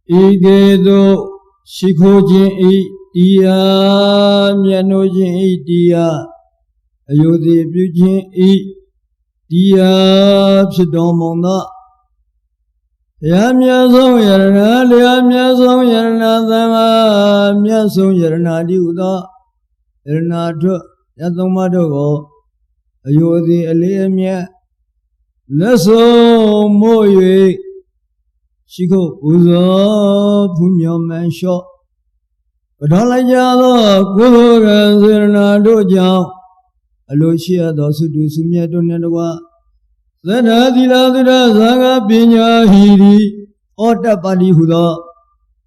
Igedo Shikojin Dia Mianojin Dia Ayodi Bujin Dia Psidomona Yamyasong Yarna Yamyasong Yarna Dama Myasong Yarna Diuda Yarna Yatomado Ayodi Alemia Leso Moye Shiko Uzo Pumyo Mansho Padalajado Guru Zerna Doja Aloshia Dosudu Sumia Donadwa Zana Dila Zaga Pinya Hiri Ota Padi Huda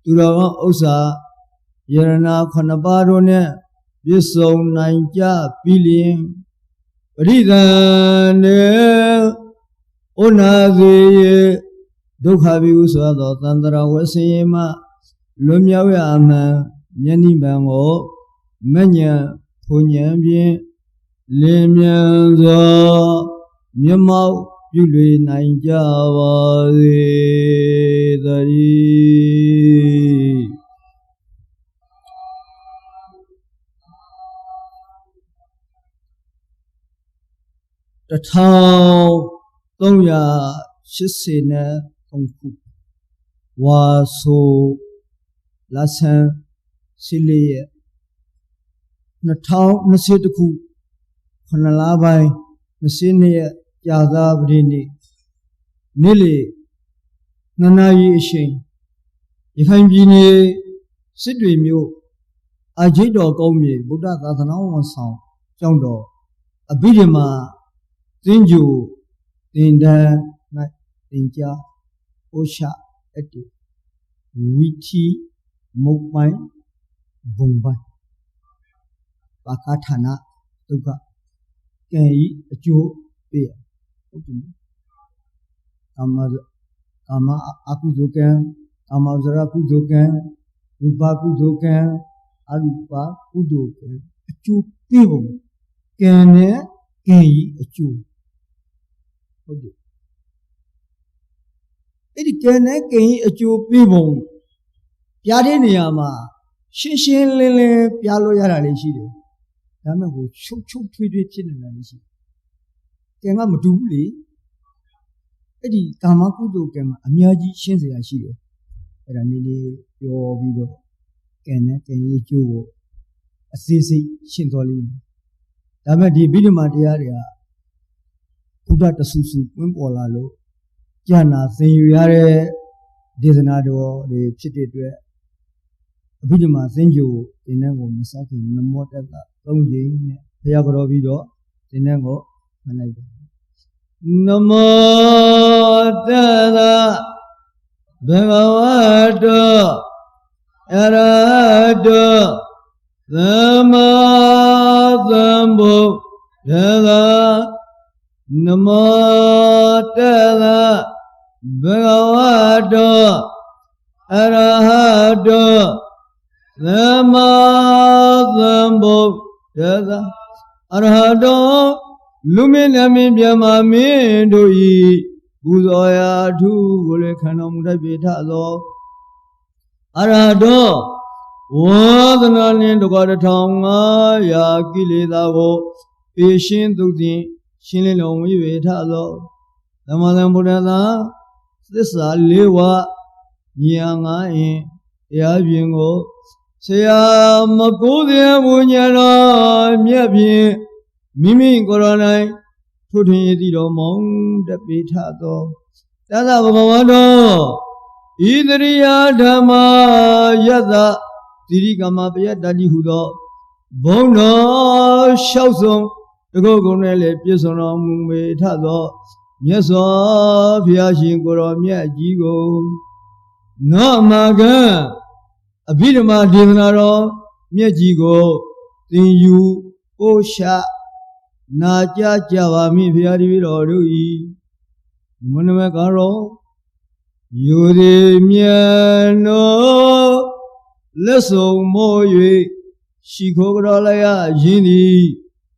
Turawa Osa Yarana Kanabarone Yeso Naija Billion Padidane Onazi Dukhabi Usado Tandra Wasima Lumyawama Yani Bango Manya Punyambi Limyanzo Myamau Yuli Naija Dari The town Tonya Shisina Tongku Waso Lasan Silia the town Nasituku Panalabai Nasinia Yada Brini Nili Nanayi Ishin If I'm Bini Sidrimu Ajido Gomi Buddha Tatanawan Sound Jondo Abidima Tinju Tinda Tinja Osha Eti Witi Mokbai Bombai Bakatana Tuka Kei Ajo Bear Kama Akudokan Kamazara Kudokan Rupa Kudokan Arupa Kudokan Ajo Bear Kene Kei Ajo It can a Ajo Bear Yadiniyama Shishin Lily Pialo Yaralishi Yamago Chuk Tweeded Chinanishi Kangamaduli Eddie Kamakudo Kama Amiaji Shinzi Ashide Ranili Yo Vido Can you a Sisi Shintoli Damadi Bidimatiaria Buddha Tasusu, Wimpolalo, Jana, Senyuare, Desanado, the Chitty, Abidima, Senju, the Nango, Masaki, Namota, Tongi, Piagro Vido, the Nango, and I go. Namota Bhagavata Arahata Samadhambo Dada Namota Bhagavata Arahata Samadhambo Dada Arahata Luminami Byamami Doi Buzoya Tu Gole Kanam Rabitalo Arahata Wadana Nindogata Tonga Yakili Dago Pishin Tuti Shinilong Vitalo Namadam Buddha Sisa Liwa Yanga in Yabingo Saya Makudia Bunyana Miabi Mimi Koranai Tutin Dido Mong the Pitato Tata Bhavado Idriya Dhamma Yada Tirikama Payadadi Hudo Bono Shausong the Gogonele Pisono Mumbe Tato Yeso Piashin Goro Miajigo No Maga Abidama Divanaro Miajigo Tinyu Osha Naja Java Mi Piadivido Dui Monamakaro Yuri Miano Leso Moye Shikogalaya Jini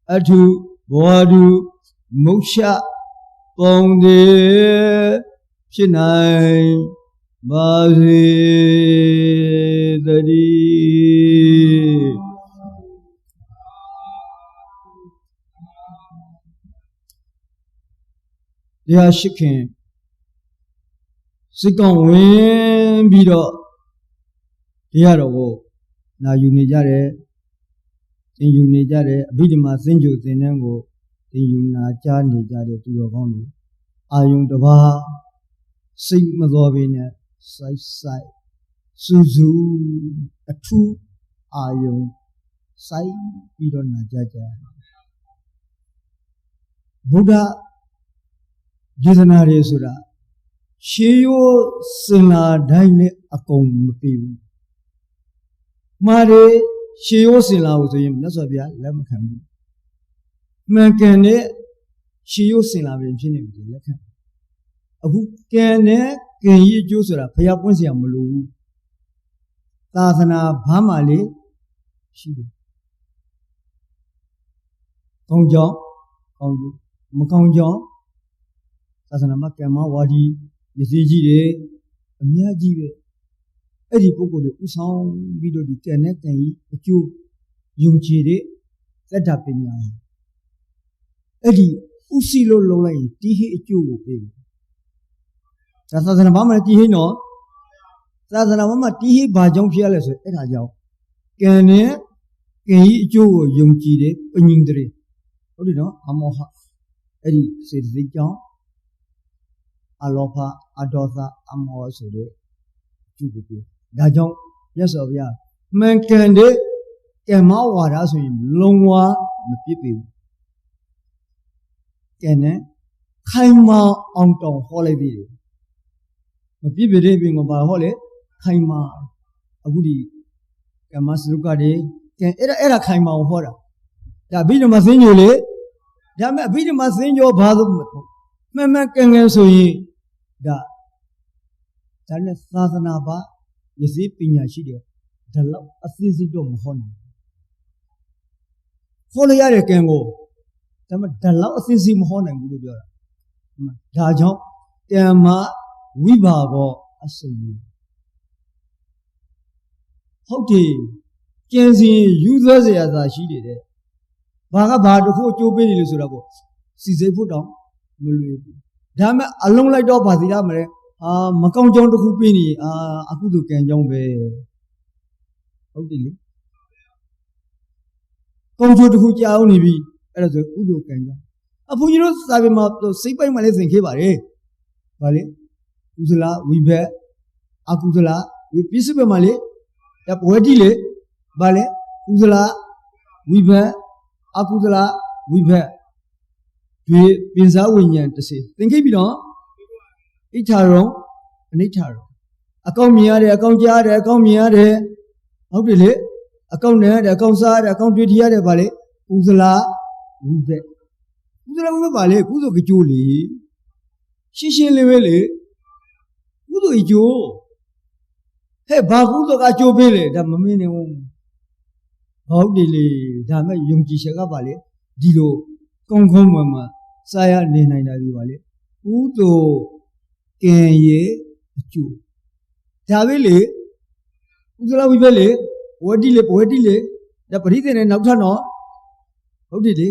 Atu Boadu Moksha Ponde Chinai Bazi Dadi Ya Shikin Sikon Win Bido Yaro Na Unijare in Unijare Bidima Sinjo Zinango in Yuna Jani Jare to your home. Ayun Dava Sing Mazovina Sai Suzu a true Ayun Sai Bidona Jaja Buddha Jizanare Sura Shio Sina Dine Akon Piu Mare Shio Sina was him, Nasabia, Lemkan Mankane Shio Sina Vinchini Lekan Abu Kane Can you Josera Payapunsia Mulu Tazana Pamali Shibu Kongjo Makongjo Tazana Makama Wadi Yaziji Miyaji Eddie Poco de Usang Video di Tenet and you Yung Chide set up in ya Eddie Usilo Lolay Tihi Chu Tazana Mama Tihi no Tazana Mama Tihi Bajong Pialas at Ajao Kane Kay Chu Yung Chide Unindre What do you know? Amoha Eddie says the John Alopa Adosa Amo Sode Chupi. Dajong, yes, of ya. Man can de Kama Wara swim, Longwa, the people. Can Kaima on Tom Holiday. The people living about Holly, Kaima, a goody. Kamas Lucade, can era Kaima on Hora. The Bill Mazinule, Dama Bill Mazinio Badum. Mamma can answer ye. Da Tana Sasanaba, you see Pina Shidia, the love a sissy dome honey. Follow Yare can go. The love a sissy honey and good. Dajo, Yama, Wibago, a say you. Howdy, Kenzie, users as I she did it. Bagabad, the 4 2 penny Surabo. See, put on. Damn along like dog by the Amere, Macon John to Kupini, Akudu can young way. How did you come to the Huja only be as a Udo can? အဖိုးကြီးတို့စာပေမှာစိတ်ပိုင်းမှာလည်းသင်ခဲ့ပါတယ်ဗာလေကုသလဝိဘက်အကုသလဝိပစ္စည်းပဲမှာလေဝေတိလေဗာလေကုသလဝိဘက်အကုသလဝိဘက်ဒီပင်စားဝိညာဉ်တစ်စေသင်ခဲ့ပြီးတော့ဣဋ္ဌာရောအနိဋ္ဌာရောအကောင့်မြင်ရတယ်အကောင့်ကြားရတယ်အကောင့်မြင်ရတယ်ဟုတ်တယ်လေအကောင့်နဲ့ရတယ်အကောင့်စားရတယ်အကောင့်တွေ့ထရတယ်ဗာလေကုသလဝိဘက်ကုသလဝိဘက်ဗာလေကုသိုလ်ကြိုးလေရှင်းရှင်းလေးပဲလေကုသိုလ်ကြိုးဟဲ့ဘာကုသိုလ်ကကြိုးပေးလေဒါမမင်းနေဘူးဟုတ်တယ်လေဒါမဲ့ယုံကြည်ချက်ကဗာလေဒီလိုကောင်းကောင်းမှန်မှန်စားရနေနိုင်တာဒီဗာလေကုသိုလ်ကံရဲ့အကျိုးဒါပဲလေကုသလဝိဘက်လေဝတိလေဒါပရိသေနဲ့နောက်ထပ်တော့ဟုတ်တယ်လေ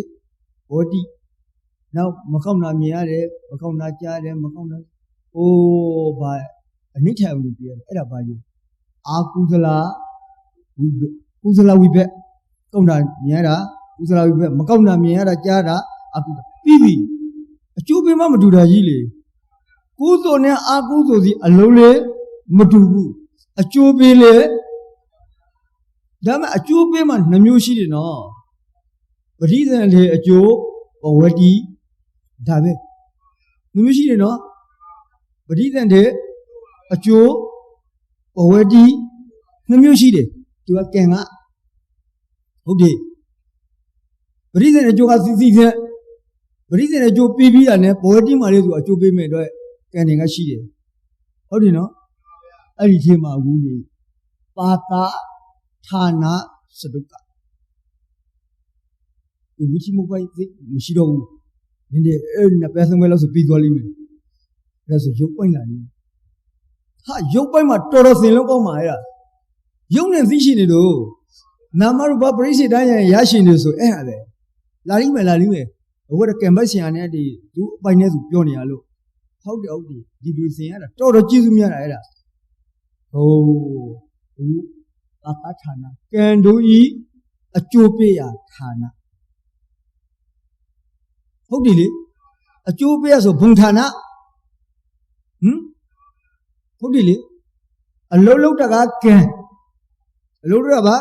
ဝတိနောက်မကောက်နာမြင်ရတယ်မကောက်နာကြားရတယ်မကောက်နာအိုးဘာအနိဋ္ဌာလို့ပြောတယ်အဲ့ဒါဘာကြီးအာကုသလဝိဘက်ကုသလဝိဘက်ကောက်နာမြင်ရတာကုသလဝိဘက်မကောက်နာမြင်ရတာကြားတာအာကုသပြီးပြီအကျိုးပေးမှမတူတာကြီးလေကုသိုလ်နဲ့အာကုသိုလ်စီအလုံးလေးမတူဘူးအကျိုးပေးလေဒါမှအကျိုးပေးမှနှမျိုးရှိတယ်နော်ပရိသေလေအကျိုးဝတိဒါပဲနှမျိုးရှိတယ်နော်ပရိသေတဲ့အကျိုးဝတိနှမျိုးရှိတယ်သူကကံကဟုတ်တယ်ပရိသေအကျိုးကစီစီတဲ့ပရိသေအကျိုးပေးပြီးတာနဲ့ဝတိမှလည်းသူအကျိုးပေးမယ်တော့ကံတွေကရှိတယ်ဟုတ်တယ်နော်အဲ့ဒီထဲမှာဘူးလေပါကဌာနစတုကဒီဝိချိမပိုက်မရှိတော့ဘူးနည်းနည်းအဲ့ဒီနဲ့ပဲဆုံးပဲလို့ဆိုပြီးသွားလိမ့်မယ်ဒါဆိုရုပ်ပိုက်လာလိမ့်မယ်ဟာရုပ်ပိုက်မှာတော်တော်စင်လုံးကောင်းပါရဲ့ရုပ်နဲ့သိရှိနေလို့နာမရူပပရိစ္ဆေတိုင်းရရှိနေဆိုအဲ့ဟာလေလာလိမ့်မယ်ဘဝကကံပတ်ရှင်ရတဲ့ဒီသူအပိုင်နဲ့သူပြောနေရလို့ဟုတ်တယ်ဒီလိုစင်ရတာတော်တော်ကျေးဇူးများတာအဲ့ဒါဟိုဘူးအာဌာနကံတို့ဤအကျိုးပေးရာဌာနဟုတ်တယ်လေအကျိုးပေးရဆိုဘုံဌာနဟုတ်တယ်လေအလုံးလုံးတကကံအလုံးတော့ဘာ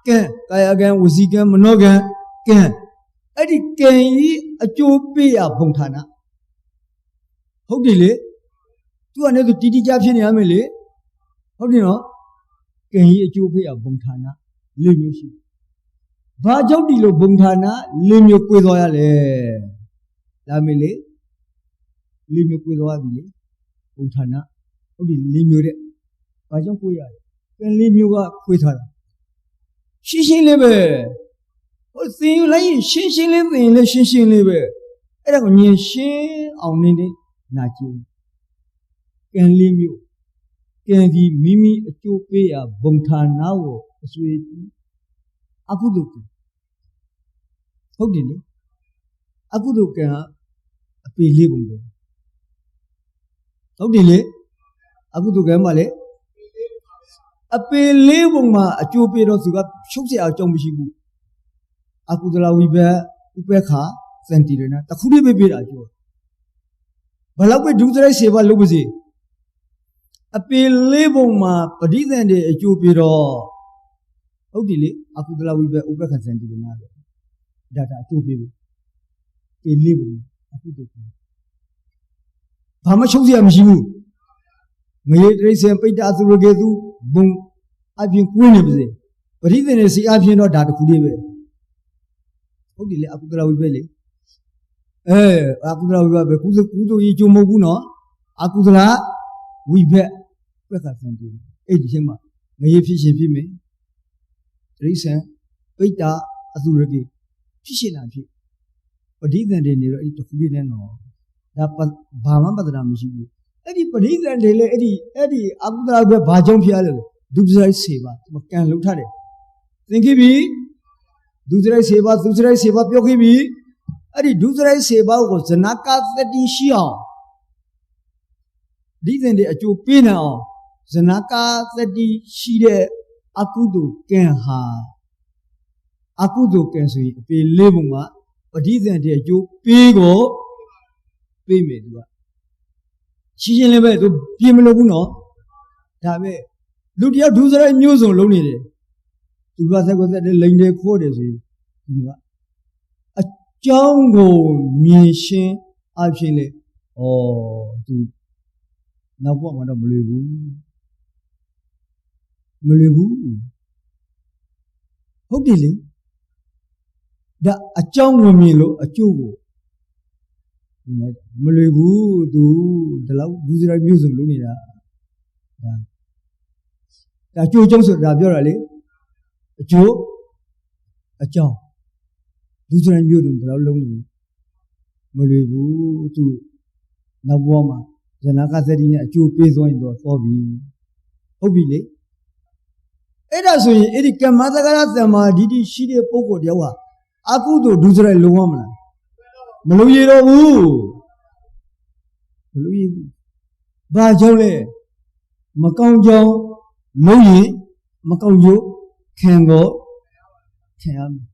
ကံကာယကံဝစီကံမနောကံကံအဲ့ဒီကံဤအကျိုးပေးရာဘုံဌာနဟုတ်တယ်လေသူကလည်းသူတီကြဖြစ်နေရမယ်လေဟုတ်တယ်နော်ကံကြီးအကျိုးပေးရဘုံဌာန၄မျိုးရှိဘာကြောင့်ဒီလိုဘုံဌာန၄မျိုး꿰သွားရလဲဒါမေလေ၄မျိုး꿰သွားပြီလေဘုံဌာနဟုတ်ဒီ၄မျိုးတဲ့ဘာကြောင့်꿰ရလဲကံ၄မျိုးက꿰ထားတာရှင်းလေးပဲဟိုသင်ယူလိုက်ရင်ရှင်းလေးသင်လဲရှင်းလေးပဲအဲ့ဒါကိုမြင်ရှင်းအောင်နေနာကြည့်ကံ၄မျိုးကံဒီမိမိအကျိုးပေးရာဘုံဌာနကိုအစွေအကုသိုလ်ကံဟုတ်တယ်လေအကုသိုလ်ကံအပေလေးပုံပဲဟုတ်တယ်လေအကုသိုလ်ကံမှာလေအပေလေးပုံမှာအကျိုးပေးတော့သူကရှုပ်เสียအကြောင်းမရှိဘူးအကုသလဝိဘက်ဥပက္ခစံတီရနာတခုလေးပဲပေးတာပြောဘလောက်ပဲဒုစရိုက်စေပါလုပ်ပါစေအပေလေးပုံမှာပဋိသင်္ဍေအကျိုးပေးတော့ဟုတ်တယ်လေအကုသလဝိဘက်ဥပက္ခစံတီရနာပဲဒါအကျိုးပေးဘူးပေလေးပုံအကုသိုလ်ဘာမှရှုပ်เสียမရှိဘူးငရေတိရစ္ဆာန်ပိဋ္ဌအသုရကေသူဘုံအပြင်ကွင်းနေပါစေပဋိသင်္ဍေစီအပြင်တော့ဒါတခုလေးပဲဟုတ်တယ်လေအကုသလဝိဘက်လေအကုသလဝိဘက်ပဲကုသိုလ်ကြီးကျိုးမဟုတ်ဘူးနော်အကုသလဝိဘက်ပက္ခစံတီအဲ့ဒီချင်းမှာငရေဖြစ်ရှင်ဖြစ်မယ်တိရစ္ဆာန်ပိဋ္ဌအသုရကေဖြစ်ရှင်တာဖြစ်ပဋိသင်္ဍေနေတော့အဲ့ဒီတခုလေးနဲ့တော့ဒါဘာမှပဒနာမရှိဘူးအဲ့ဒီပဋိသင်္ဍေလေအဲ့ဒီအကုသလဝိဘက်ဘာကြောင့်ဖြစ်ရလဲဒုစရိုက်စေပါကံလှုပ်ထားတယ်သင်ခဲ့ပြီဒုစရိုက်စေပါပြောခဲ့ပြီအဲ့ဒီဒုစရိုက်စေပါကိုဇနကသတိရှိအောင်ဒီသင်တွေအကျိုးပေးနိုင်အောင်ဇနကသတိရှိတဲ့အကုသိုလ်ကံဟာအကုသိုလ်ကံဆိုရင်အပေလေးပုံမှာ ပတိဇန်တဲ့အကျိုးပေးကိုပေးမယ်သူကရှင်းရှင်းလေးပဲသူပြင်မလို့ဘူးနော်ဒါပဲလူတယောက်ဒုစရိုက်မျိုးစုံလုံးနေတယ်သူကသက်ကိုသက်တယ်လိန်တယ်ခိုးတယ်ဆိုရင်သူကအကြောင်းကိုမြင်ရှင်းအဖြစ်လေသူနောက်ဘဝမှာတော့မလွယ်ဘူးဟုတ်တယ်လေဒါအကြောင်းကိုမြင်လို့အကျိုးကိုမလွယ်ဘူးသူဒီလောက်ဒုစရိုက်မျိုးစုံလုံးနေတာဒါအကျိုးအကြောင်းဆိုတာပြောတာလေအကျိုးအကြောင်းဒုစရိုက်မျိုးစုံဒီလောက်လုံးနေမလွယ်ဘူးသူနောက်ဘဝမှာဇဏကသတိနဲ့အကျိုးပေးသွားရင်တော့သောပြီဟုတ်ပြီလေအဲ့ဒါဆိုရင်အဲ့ဒီကမ္မသက္ကရသမာဓိတိရှိတဲ့ပုဂ္ဂိုလ်တယောက်ဟာအကုသိုလ်ဒုစရိုက်လုံးဝမလားမလုံးရတော့ဘူးမလုံးရဘူးဘာကြောင့်လဲမကောင်းကြောင်းလုံးရင်မကောင်းကျိုးခံကိုခံရမယ်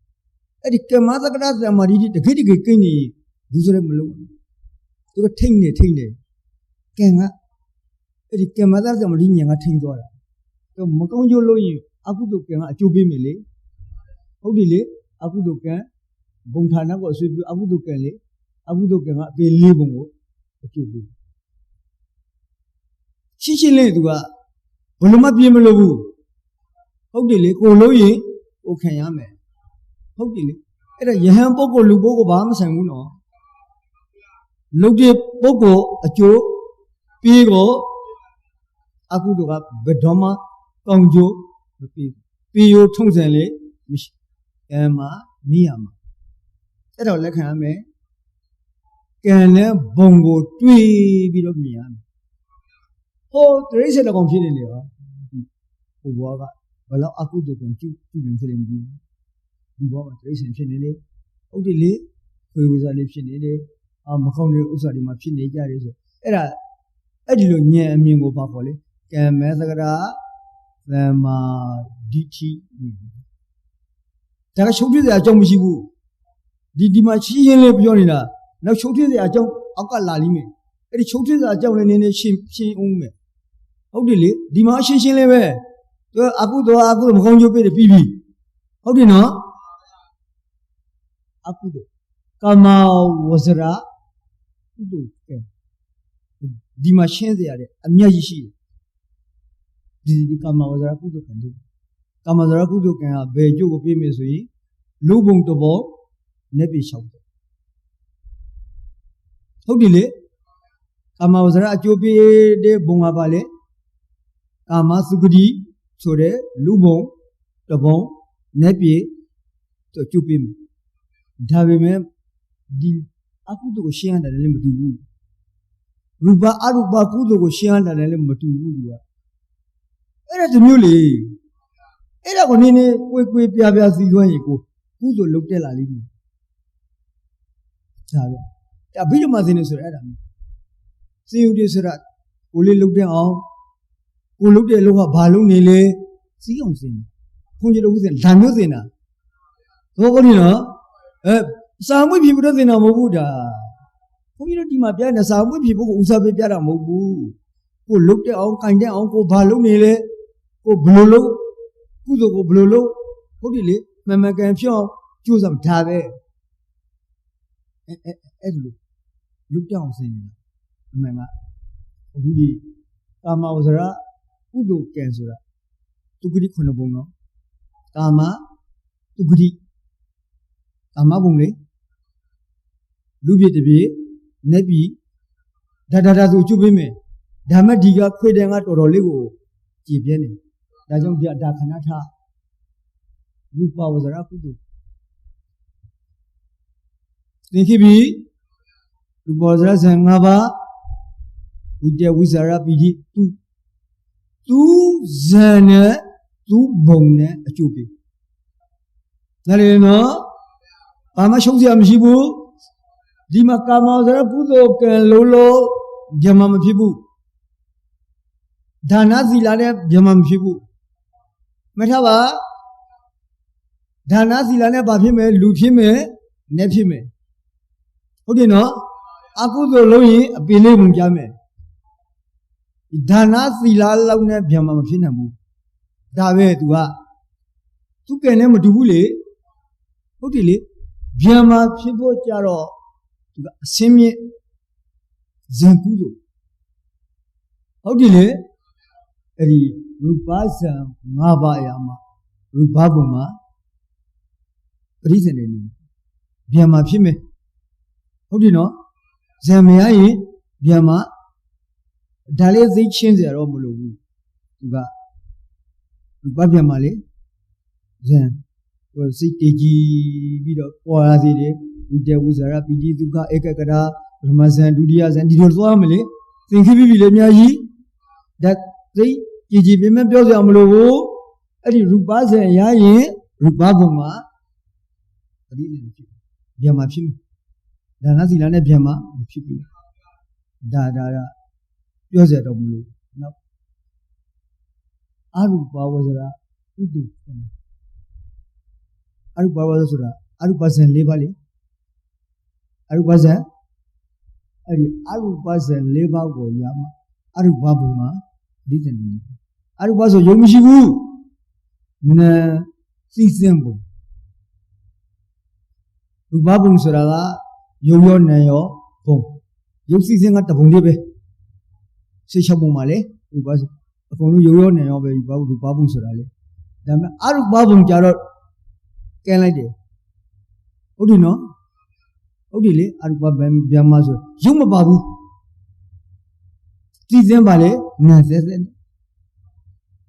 အဲ့ဒီကမ္မသက္ကရသမာဓိတိတကယ်ကိန်းနေဒုစရိုက်မလုံးသူကထိမ့်နေကဲကအဲ့ဒီကမ္မသက္ကရသမာဓိဉာဏ်ကထိမ့်သွားတာတော့မကောင်းကျိုးလုံးရင်အကုသိုလ်ကံကအကျိုးပေးမယ်လေဟုတ်တယ်လေအကုသိုလ်ကံဘုံဌာနကိုအဆွေးပြုအကုသိုလ်ကံလေအကုသိုလ်ကံကအပေ၄ဘုံကိုအကျိုးပေးရှင်းလေးသူကဘယ်လိုမှပြေးမလို့ဘူးဟုတ်တယ်လေကိုလုံးရင်ကိုခံရမယ်ဟုတ်တယ်လေအဲ့ဒါယဟန်ပုဂ္ဂိုလ်လူပုဂ္ဂိုလ်ဘာမှမဆိုင်ဘူးနော်လုတ်တဲ့ပုဂ္ဂိုလ်အကျိုးပေးကိုအကုသိုလ်ကဘယ်တော့မှကောင်းကျိုးမပေးပြီးရထုံးစံလေမရှိမှာနေရမှာအဲ့တော့လက်ခံရမယ်ကံနဲ့ဘုံကိုတွေးပြီးတော့မြင်ရမယ်ဟိုတရိစ္ဆေတော်ကောင်ဖြစ်နေလေဟိုဘွားကဘယ်လောက်အကုသိုလ်ကံကျူးနေစလိမ့်ဘူးဒီဘွားကတရိစ္ဆေဖြစ်နေလေဟုတ်တယ်လေဝေဝဇာလေးဖြစ်နေတယ်မကောင်းတဲ့ဥစ္စာတွေမှာဖြစ်နေကြတယ်ဆိုအဲ့ဒီလိုဉာဏ်အမြင်ကိုပါခေါ်လေကံမဲသကရာသမာဓိတိဒါကရှုပ်ထွေးစရာအကြောင်းမရှိဘူးဒီမှာရှင်းလေးပြောနေတာနောက်ရှုပ်ထွေးစရာအကြောင်းအောက်ကလာလိမ့်မယ်အဲ့ဒီရှုပ်ထွေးစရာအကြောင်းလည်းနည်းနည်းရှင်းအောင်မယ်ဟုတ်တယ်လေဒီမှာရှင်းလေးပဲသူအကုသိုလ်မကောင်းကျိုးပေးတယ်ပြီးပြီဟုတ်တယ်နော်အကုသိုလ်ကာမဝဇရာကုသိုလ်ကဲဒီမှာရှင်းစရာတဲ့အမြတ်ကြီးရှိတယ်ဒီကာမဝဇရာကုသိုလ်ကံတို့ကာမဝဇရာကုသိုလ်ကံကဘယ်ကျိုးကိုပေးမယ်ဆိုရင်လူဘုံတဘောလက်ပြလျှောက်တယ်ဟုတ်ပြီလေကာမဝဇရာအကျိုးပေးတဲ့ဘုံကပါလေကာမသုဂတိဆိုတဲ့လူဘုံတဘောလက်ပြအကျိုးပေးမယ်ဒါပေမဲ့ဒီအကုသိုလ်ကိုရှင်းရတာလည်းမတူဘူးရူပအရူပကုသိုလ်ကိုရှင်းရတာလည်းမတူဘူးသူကအဲ့ဒါတမျိုးလေအဲ့ဒါကိုနည်းနည်းကိုယ်ပြစီသွားရင်ကိုကုသိုလ်လုပ်တက်လာလိမ့်မယ်ဒါပဲဒါဘိဓမ္မာစင်းနေဆိုရအဲ့ဒါမျိုးစေယုတိဆိုရကိုလေးလုပ်တဲ့အောင်ကိုလုပ်တဲ့လောကဘာလုပ်နေလဲစီးအောင်စင်းခွန်ကြီးတို့ဥစဉ်ဓာမျိုးစင်းတာဘောကောနေနော်စာမွေးဖြစ်ဖို့စင်းတာမဟုတ်ဘူးဒါခွန်ကြီးတို့ဒီမှာပြတဲ့စာမွေးဖြစ်ဖို့ကိုဦးစားပေးပြတာမဟုတ်ဘူးကိုလုပ်တဲ့အောင်ကင်တဲ့အောင်ကိုဘာလုပ်နေလဲကိုဘလို့လို့ကုသိုလ်ကိုဘလို့လို့ဟုတ်တယ်လေမကန်ဖြောင်းကြိုးစားဒါပဲအဲ့လိုလုတောင်းစင်းနေတာအမှန်ကအခုဒီကာမဝဇရာကုသိုလ်ကံဆိုတာသူဂတိခုနှစ်ဘုံနော်ကာမသူဂတိကာမဘုံလေလူပြည့်တပြည့်နက်ပြီဒါဆိုကျွတ်ပေးမယ်ဒါမှဒီကခွေတယ်ကတော်တော်လေးကိုကြည်ပြင်းနေဒါကြောင့်ဒါခဏထားရူပဝဇရာကုသိုလ်သင်္ခိပိရူပဝဇရာဇံ၅ပါးဝိတ္တဝိဇာရပိတိသူဇံနဲ့သူဘုံနဲ့အကျိုးပေးဒါလည်းနော်ဘာမှရှုံးစရာမရှိဘူးဒီမှာကာမဝဇရာကုသိုလ်ကံလို့ဗျမမဖြစ်ဘူးဒါနသီလနဲ့ဗျမမဖြစ်ဘူးမထားပါဒါနသီလနဲ့ဘာဖြစ်မယ်လူဖြစ်မယ် nepime. Okay, no? Aku tu lohi pilih mungkin. Dana sila launnya biar mama fina mu. Dawe tua. Tu kene madu bule. Okay le. Biar mama fibo caro. Juga semi zengkudo. Okay le. Eri rupasa ngaba yama. Rupabuma. Reason ni. Biar mama fime. Okay no? Zamiyai biar mama. Dalai zai change aro mulu. Juga. Rupa biar male. Zan. Si teji bido kuara sini. Udah usara piji juga ekakara. Ramasan dunia zan di luar male. Singki bibi lemai. Dat zai teji biar biar zan mulu. Adi rupa zan yai. Rupa bunga. Adi biar macam. Dan nasi lana biar macam. Dah. Yo saya tahu mulu. Aru bawa zara itu. Aru bawa zara. Aru pasang lebali. Aru pasang. Aru pasang lebal go yama. Aru babu ma. Di sini. Aru pasang yomishibu. Na sisembo. Aru babu zara yoyo nayo pong. Yosi sengat tapong dia be. Sesabung male, ubah. Aku nu yoyo ni orang babu babung surale. Dan aru babung jarot kelai dia. Odi no, odi le aru babung biar masuk. Jom babu. Tizen bale, nasihat.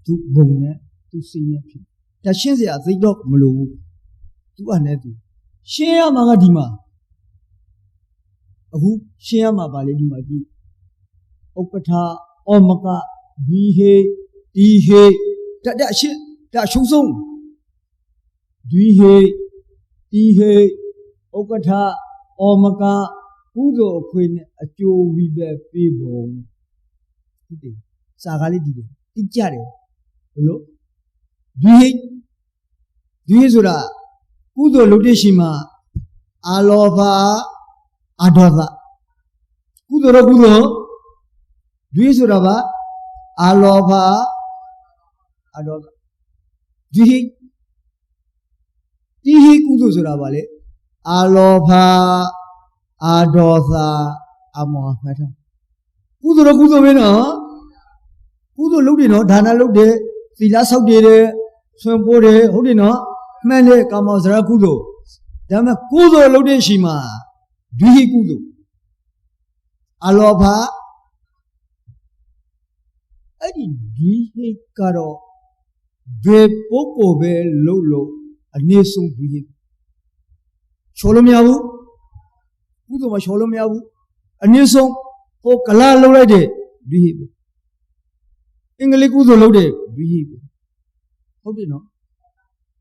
Tu bongnya, tu sinya. Dah sihnya sedok melu. Tu aneh tu. Sihnya maga dima. Aku sihnya maga dima di. Okata, omaka, dihe, tak ada sih, tak susung. Dihe, okata, omaka, udo kuin acu wibe pibong. Itu, sekali dia, tiga deh, lo. Dihe sudah, udo lude sima, alofa, adosa, udo. Dui suraba, aloba, adoga. Dihi kudu suraba le, aloba, adosa, amo. Kudu bena, kudu ludi no, dana ludi, sila saudi de, sempo de, hodi no, mene kama zara kudu. Dama kudu ludi shima, dihi kudu, aloba. Adi dihe karo be poko be lolo anesung dihe. Sholom yabu, kudo ma sholom yabu. Anesung po kala lolo de dihe. Engle kudo lolo de dihe. Hobi no.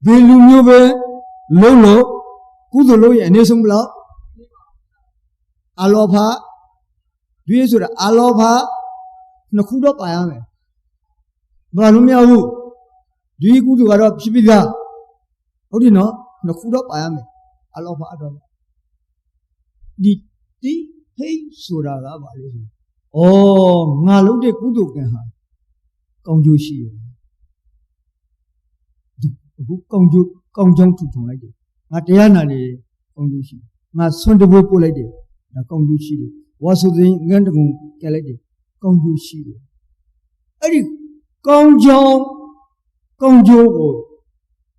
Be lunyo be lolo kudo lolo anesung bla. Aloba dihe sura aloba. Nakuda payah me. Malumnya aku, jadi aku tu ada sibida. Odi no, nakuda payah me. Allah ada. Di hei surah lah balik. Oh, ngalu de kudu ke ha. Kongjusi. Kongjong tu lagi de. Ngatian nade kongjusi. Ngat sondebu pulai de. Na kongjusi de. Wasudin ngantung kelai de. Công du sĩ, ấy đi công du của,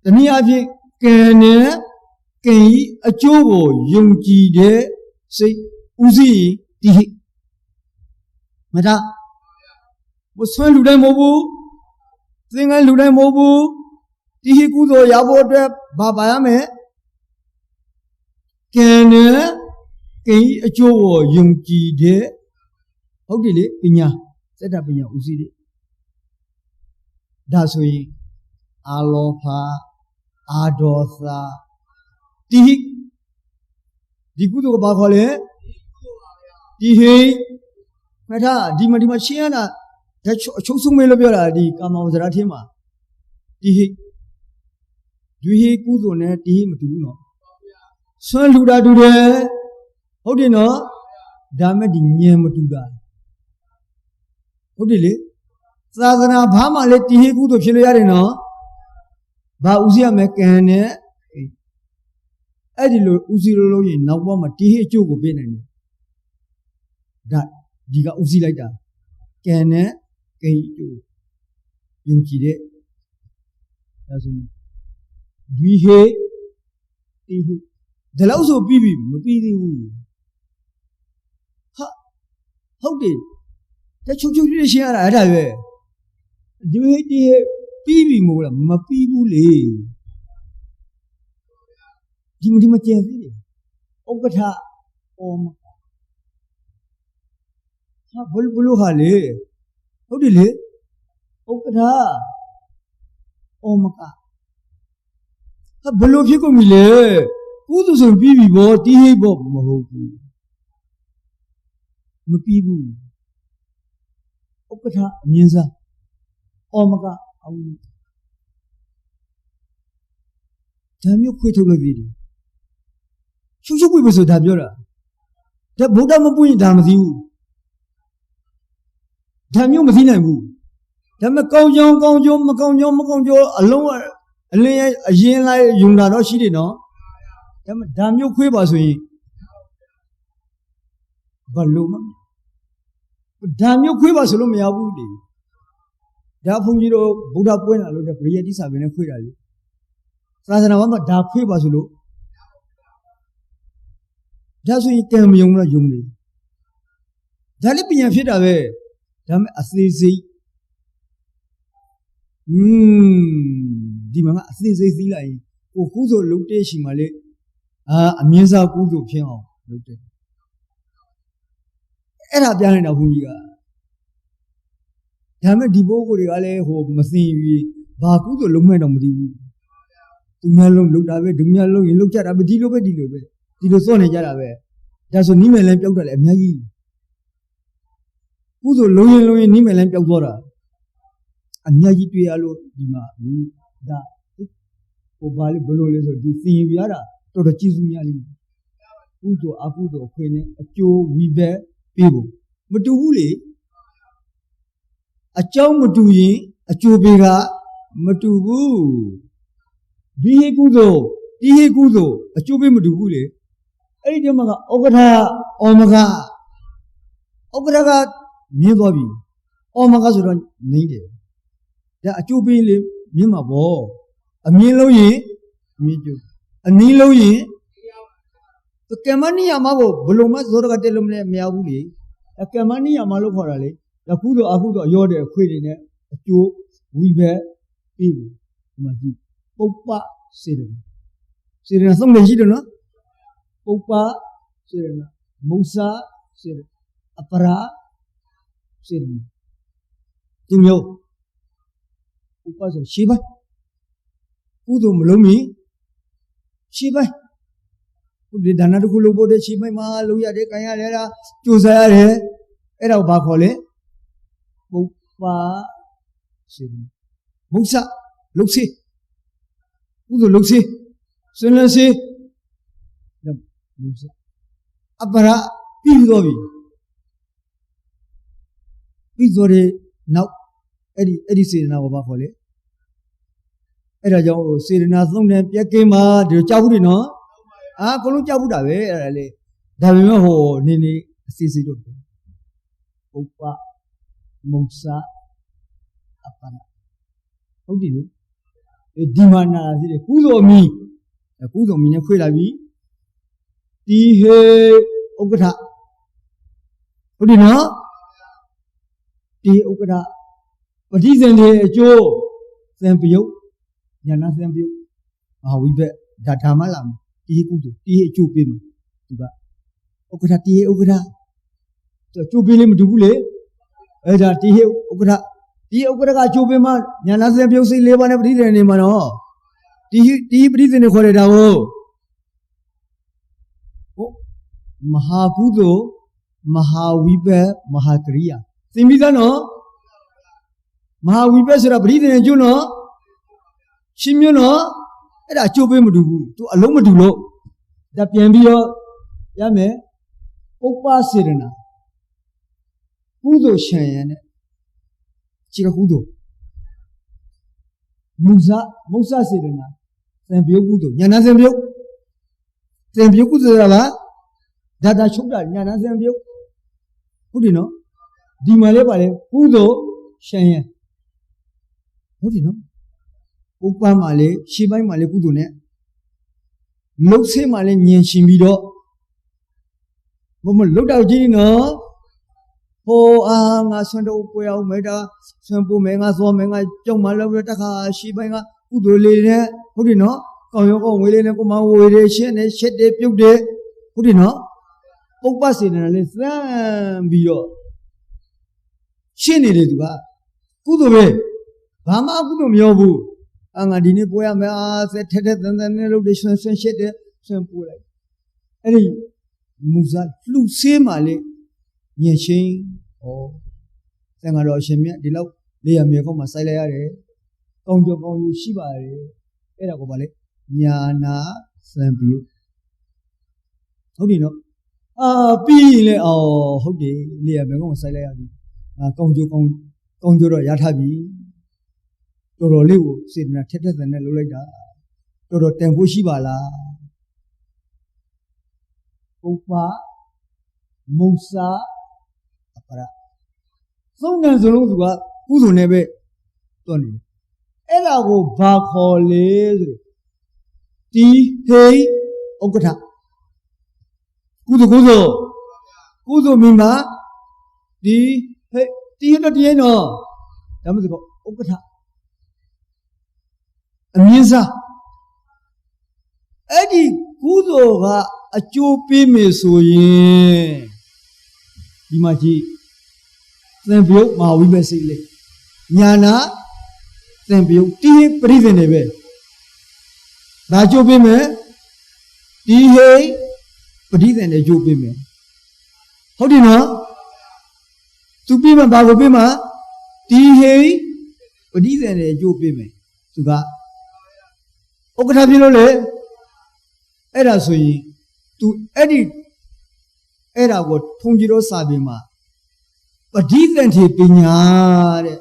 thế này à thì cái ở chỗ của dùng chỉ để xây uzi thì mà ta một số lúc đây mô bu thì cú rồi giáo bộ để bà em ấy cái ở chỗ của dùng chỉ để Hậu đi lệ, pinya, sẽ đã pinya usi đi. Đã suy, aloha, adosa, tihik, di kudu ke bakal le, tihik, mereka di mana sih na, dah cungsung melu biara di kamau zara tema, tihik kudu ne tihik matu no, 酸路大度的，好的呢，咱们的年么度的，好的嘞，啥子呢？爸妈嘞，第一股都皮了呀的呢，把乌西亚没干呢，哎，的路乌西路人，那我们第一就过别人，那这个乌西来的，干呢，干就用起的，但是第一。这老说比比没比的乌，好的，这处处的些来着呗，因为这比比没了，没比不了，你们这样子的，我个他，嘛，他不路哈嘞，好的嘞，我个他，嘛个，他不路皮个米嘞。古都是比比包，第一包没好过，没比过。我给他面子，么个，咱们又回头了的，就不是代表了，这不但不愿他们丢，咱们又没听来过，咱们高讲，连人来用那东西的呢。咱们又亏吧？所以，不路嘛，咱们又亏吧？所以没有不的。咱碰见了不打不那路的，不也第三遍亏了的。啥子那我们打亏吧？所以，咱所以干没用了用的。咱里边也的呗，咱们asli，你们asli来，我工作路得行嘛嘞。面上工作偏好，对不对？他变成那风气啊！他们地包过的个嘞，和没生育，把工作弄没那么地步。东面弄大呗，东面弄家大呗，地路说人家大呗。但是你们来标的来没意，工作弄你们来标多了，没意对啊喽，你嘛，我把你不弄的时候，你生育呀啦。多的技术压力，工作会呢，就违背别个，没对不嘞，讲没对人，就别个没对不，第一工作，就别没对不嘞，哎，这么个，我给他个没法比，我们个说的难的，这就别嘞，没嘛不，没老人，没就。नहीं लो ये तो कैमानी हमारो बलोमा जोर करते लोग ने मैं आऊँ ले या कैमानी हमारो खड़ा ले या कूदो योर दे खुद ने जो वीबे पीबू मजी पोपा सिरना समझे जी ना पोपा सिरना मौसा सिर अपरा सिरना तुम यो पोपा से शिवा कूदो मलोमी शिवाय, उधर दाना तो कुलो बोले शिवाय माँ लोग यारे कहीं आ रहा चूसा यारे, ऐरा बात खोले, बुपा सिर, मुक्सा लुक्सी, उधर लुक्सी, सुनने से, जब मुक्सा, अब बड़ा पीड़ोरे नाउ, ऐरी से ना वो बात खोले ऐरा जाओ सिरना सुनने पे के माँ जो चाबुरी ना कोलों चाबुरा वे ऐले धाबी में हो नीनी सीसी तो उपा मुक्सा अपना होती है ये दिमाना ऐसे कूदो मी ने खुला भी ती है उगटा होती ना ती उगटा पति सेंधे जो सेंपियो जाना सेंपियो वीबे डाटा मालाम ती कूदो ती चुपे में juga उगटा ती उगटा तो चुपे ले में डुबुले ऐसा ती उगटा का चुपे में जाना सेंपियो से लेवाने पति रहने मानो ती पति से खोले डालो महाकूदो महावीबे महाक्रिया सिंबिजा नो महावीबे से पति से जो नो शिम्यो नो ऐसा चुपे में डुबु तो अलों में डुबलो ဒါပြန်ပြီးတော့ရမယ်ပုပ္ပစေတနာကုသိုလ်ရှံရံနဲ့ခြေကကုသိုလ်မုဇစေတနာသံပြုတ်ကုသိုလ်ဉာဏ်သံပြုတ်ကုသိုလ်ဆိုတာဒါချုပ်တာဉာဏ်သံပြုတ်ဟုတ်တယ်နော်ဒီမှာလည်းပါလေကုသိုလ်ရှံရံဟုတ်တယ်နော်ပုပ္ပမှာလေရှေ့ပိုင်းမှာလေကုသိုလ်နဲ့လှုပ်ဆေးမှာလေဉာဏ်ရှင်ပြီးတော့ဘုမလှုပ်တော့ကြီးနော်ဟိုငါဆွမ်းတော့ပွဲအောင်မဲတာဆွမ်းပို့မဲငါစောမဲငါကြောက်မှလောက်တခါရှေ့ပိုင်းကကုသိုလ်လေးနဲ့ဟုတ်တယ်နော်ကောင်းရောကောင်းဝေးလေးနဲ့ကိုမဝေးလေးရှင်းနေရှက်တယ်ပြုတ်တယ်ဟုတ်တယ်နော်ပုပ္ပစေတနာလေးစမ်းပြီးတော့ရှင်းနေတယ်သူကကုသိုလ်ပဲဘာမှကုသိုလ်မရောဘူးငါဒီနေ့ပွဲရမယ်ဆက်ထက်ထက်သန်သန်နဲ့လုပ်တယ်ဆွမ်းရှက်တယ်ဆွမ်းပို့လိုက်အဲ့ဒီမူဇာလှူဆေးမှလေညင်ရှင်းသံဃာတော်အရှင်မြတ်ဒီလောက်လေးရမြေကောင်းမှာစိုက်လိုက်ရတယ်ကောင်းကြောကောင်းယူရှိပါတယ်အဲ့ဒါကိုဗာလေညာနာစံပြုဟုတ်ပြီနော်ပြီးရင်လေဟုတ်တယ်လေးရမြေကောင်းမှာစိုက်လိုက်ရပြီကောင်းကြောတော့ရထားပြီတော်တော်လေးကိုစေတနာထက်ထက်သန်နဲ့လုပ်လိုက်တာတော်တော်တန်ဖို့ရှိပါလားပုပ္ပမုဇာအပရသုံးနံစလုံးသူကကုသိုလ်နဲ့ပဲတွန်းနေတယ်အဲ့ဒါကိုဘာခေါ်လဲဆိုတိဟိဥက္ကဋ္ဌကုသိုလ်မိမဒီဟိတိဟိတော့တည်းနော်ဒါမှမဟုတ်ဥက္ကဋ္ဌအမြင့်စားအဲ့ဒီကုသိုလ်ကအကျိုးပေးမယ်ဆိုရင်ဒီမှာကြည့်သံပြုတ်မဟာဝိပဿနာလေးညာနာသံပြုတ်တိဟိပရိသေနေပဲဒါကျိုးပေးမယ်တိဟိပရိသေနေကျိုးပေးမယ်ဟုတ်တယ်နော်သူပြီးမှဘာကိုပေးမှတိဟိပရိသေနေကျိုးပေးမယ်သူကဥက္ကဋ္ဌပြလို့လေအဲ့ဒါဆိုရင်သူအဲ့ဒါကိုထုံကြီးတော့စာပေမှာပဋိသင်္ထေပညာတဲ့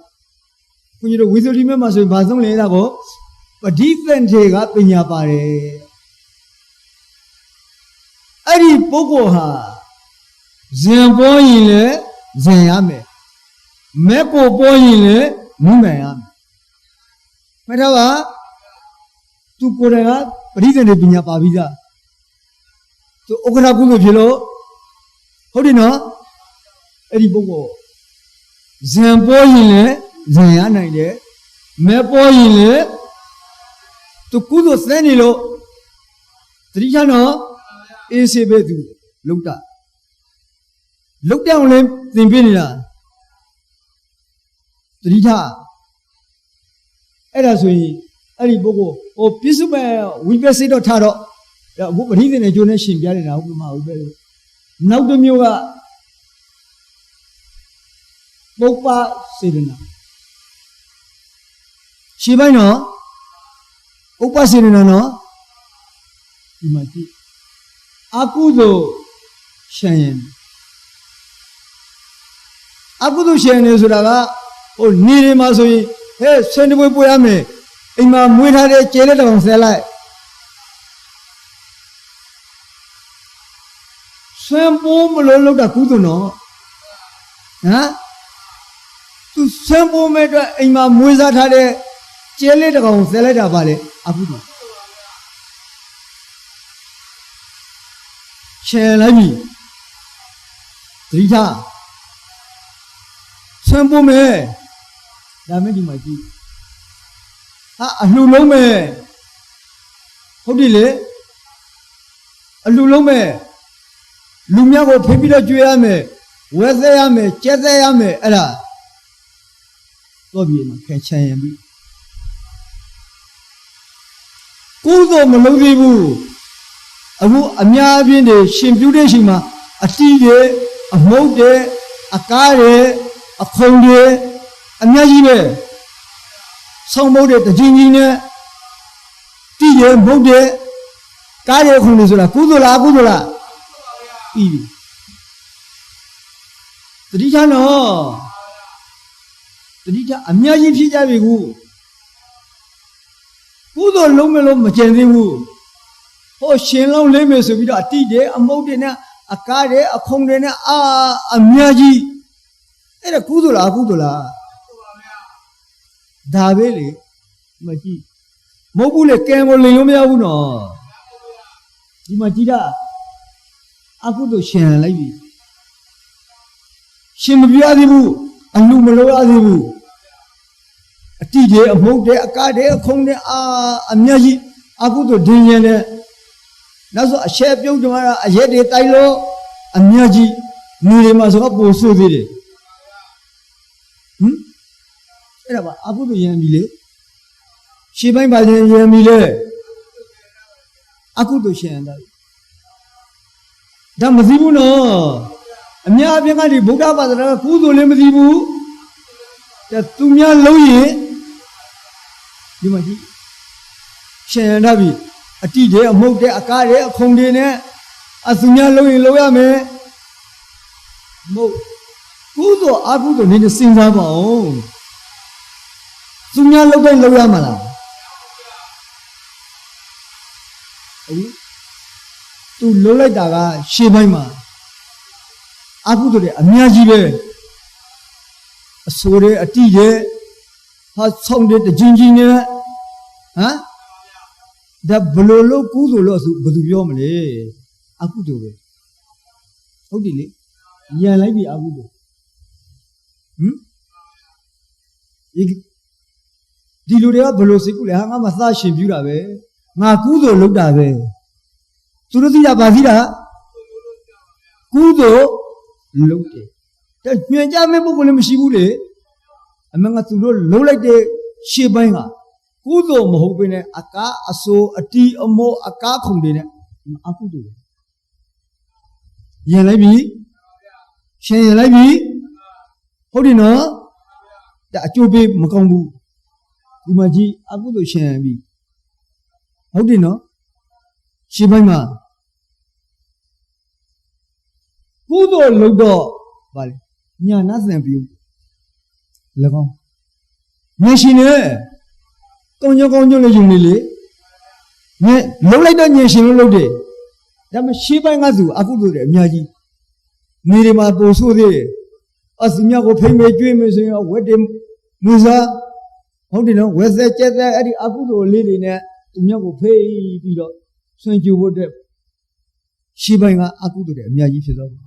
ခွန်ကြီးတို့ဝိသုဒ္ဓိမြတ်မှာဆိုရင်ဘာဆုံးလဲဒါကိုပဋိသင်္ထေကပညာပါတယ်အဲ့ဒီပုဂ္ဂိုလ်ဟာဇင်ပေါ်ရင်လည်းဇင်ရမယ်မဲ့ကိုပေါ်ရင်လည်းမုန်းနိုင်ရမယ်မှတ်ထားပါသူကိုယ်တိုင်ကပဋိသင်္ထေပညာပါပြီးသားသူဥက္ကဋ္ဌကုသိုလ်ဖြစ်လို့ဟုတ်တယ်နော်အဲ့ဒီပုဂ္ဂိုလ်ဇင်ပေါ်ရင်လည်းဇင်ရနိုင်တယ်မဲပေါ်ရင်လည်းသူကုသိုလ်စဲနေလို့တတိယနော်အေးစေပဲသူလုတ်တောင်လည်းသင်ပြနေတာတတိယအဲ့ဒါဆိုရင်အဲ့ဒီပုဂ္ဂိုလ်ပြစ္ဆုမဲ့ဝိပဿနာတော့ထားတော့အခုပဋိသင်္ထေကျိုးနဲ့ရှင်ပြနေတာဟုတ်မှာဟုတ်ပဲနောက်တစ်မျိုးကပုပ္ပစေတနာရှင်းပိုင်းနော်ပုပ္ပစေတနာနော်ဒီမှာကြည့်အကုသိုလ်ရှံရင်အကုသိုလ်ရှံနေဆိုတာကနေနေမှာဆိုရင်ဟဲ့ဆင်းတပွဲရမယ်အိမ်မှာမွေးထားတဲ့ကျဲတဲ့တောင်ဆဲလိုက်ဆွမ်းပိုးမလို့လောက်တာကုသိုလ်နော်သူဆွမ်းပိုးမဲ့အတွက်အိမ်မှာမွေးစားထားတဲ့ကျဲလေးတကောင်ဆဲလိုက်တာပါလေအကုသိုလ်ရှယ်လိုက်ပြီသတိထားဆွမ်းပိုးမဲ့ဒါမဲ့ဒီမှာကြည့်အလှလုံးမဲ့ဟုတ်ပြီလေအလှလုံးမဲ့လူများကိုဖိပြီးတော့ကြွေးရမယ်ဝဲသက်ရမယ်ကျက်သက်ရမယ်အဲ့ဒါတော့ပြေမှာခဲချမ်းရင်ပြီကုသိုလ်မလုပ်သေးဘူးအခုအများအပြားတွေရှင်ပြုတဲ့ချိန်မှာအတိတွေအမုတ်တွေအကားတွေအခုံတွေအများကြီးပဲဆောင်းမုတ်တွေတကြီးကြီးနဲ့တိရမုတ်တွေ ကားရဲ့ခုံလို့ဆိုတာကုသိုလ်လားပြီးပြီတတိချနော်တတိချအများကြီးဖြစ်ကြပြီကုသိုလ်လုံးမလို့မကျင်သေးဘူးဟောရှင်လုံးလေးမယ်ဆိုပြီးတော့အတိတယ်အမုတ်တွေနဲ့အကားတွေအခုံတွေနဲ့အများကြီးအဲ့ဒါကုသိုလ်လားဒါပဲလေမကြည့်မဟုတ်ဘူးလေကံကိုလိန်လို့မရဘူးနော်ဒီမှာကြည့်တာအကုသိုလ်ရှင်လိုက်ပြီရှင်မပြရသေးဘူးအလူမလို့ရသေးဘူးအတိတွေအမုတ်တွေအကားတွေအခုံတွေအများကြီးအကုသိုလ်ဒင်းရင်တဲ့နောက်ဆိုအရှက်ပြုတ်ကြမှာအရက်တွေတိုက်လို့အများကြီးနေတွေမှာဆိုတော့ပိုဆိုးသေးတယ်အဲ့ဒါပါအကုသိုလ်ရံပြီလေရှေ့ပိုင်းပါရင်ရံပြီလေအကုသိုလ်ရှင်တာဒါမသိဘူးနော်အများအပြားကဒီဗုဒ္ဓဘာသာကကုသိုလ်လည်းမသိဘူးတဲ့သူများလုံးရင်ဒီမှာကြည့်ရှင်တာပြီအတိတွေအမုတ်တွေအကားတွေအခုံတွေနဲ့အသူများလုံးရင်လုံးရမယ်မဟုတ်ကုသိုလ်အကုသိုလ်နေစဉ်းစားပါဦးသူများလုံးတိုင်းလုံးရမှာလားသူလုံးလိုက်တာကရှေ့ပိုင်းမှာအကုသိုလ်တွေအများကြီးပဲအဆိုးတွေအတိတွေဟာဆောင်းတွေတချင်းချင်းနဲ့ဒါဘလို့လို့ကုသိုလ်လို့ဆိုဘယ်သူပြောမလဲအကုသိုလ်ပဲဟုတ်တယ်လေညံလိုက်ပြီအကုသိုလ်ဒီလူတွေကဘလို့စိတ်ကူလဲဟာငါမသရှင်ပြူတာပဲငါကုသိုလ်လုပ်တာပဲသူတို့သိတာဘာသိတာကုသိုလ်လုပ်တယ်ဒါညွှန်ကြားမဲ့ပုဂ္ဂိုလ်လည်းမရှိဘူးလေအမှန်ကသူတို့လှုပ်လိုက်တဲ့ရှေ့ပိုင်းကကုသိုလ်မဟုတ်ဘဲနဲ့အကားအဆိုးအတီးအမောအကားခုံတွေနဲ့အကုသိုလ်ရင်လိုက်ပြီရှင်ရင်လိုက်ပြီဟုတ်တယ်နော်ဒါအကျိုးပေးမကောင်းဘူးဒီမှာကြီးအကုသိုလ်ရှင်ပြီဟုတ်တယ်နော်ရှင်းပိုင်းမှာကုသိုလ်လုပ်တော့ဗါလေညာနာစံပြု၎င်းငယ်ရှင်နဲ့ကောင်းကြောင်းလေးယူနေလေငယ်လုံးလိုက်တော့ငယ်ရှင်လို့လုပ်တယ်ဒါမှရှင်းပိုင်းကသူအကုသိုလ်တွေအများကြီးနေတွေမှာပို့ဆိုးသေးတယ်အစမြတ်ကိုဖိမေကျွေးမယ်ဆိုရင်ဝက်တယ်မူစားဟုတ်တယ်နော်ဝက်ဆက်ကျက်တဲ့အဲ့ဒီအကုသိုလ်လေးတွေနဲ့သူမြတ်ကိုဖိပြီးတော့ဆွင်ကြဖို့တဲ့ရှင်းပိုင်းကအကုသိုလ်တွေအများကြီးဖြစ်သွားတယ်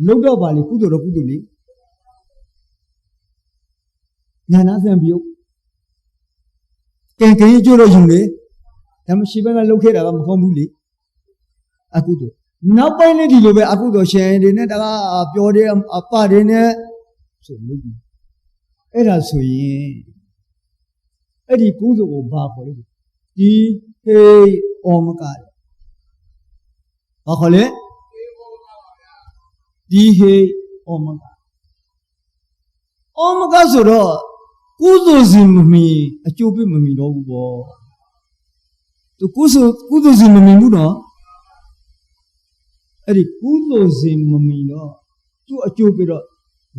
လုံးတော့ပါလေကုသိုလ်တော့ကုသိုလ်လေညာနာစံပြုတ်ကင်ကျိုးတော့ယူလေဒါမှရှင်းပိုင်းကလှုပ်ခဲ့တာကမကောင်းဘူးလေအကုသိုလ်နောက်ပိုင်းလေးဒီလိုပဲအကုသိုလ်ရှင်တွေနဲ့တကားပြောတယ်အပတွေနဲ့ဆိုလို့အဲ့ဒါဆိုရင်အဲ့ဒီကုသိုလ်ကိုဘာခေါ်လဲဒီဟေးဩမကလေဘာခေါ်လဲဒီဟေးဩမကဩမကဆိုတော့ကုသိုလ်စီမမီအကျိုးပေးမမီတော့ဘူးပေါ့သူကုသိုလ်စီမမီဘူးနော်အဲ့ဒီကုသိုလ်စီမမီတော့သူ့အကျိုးပေးတော့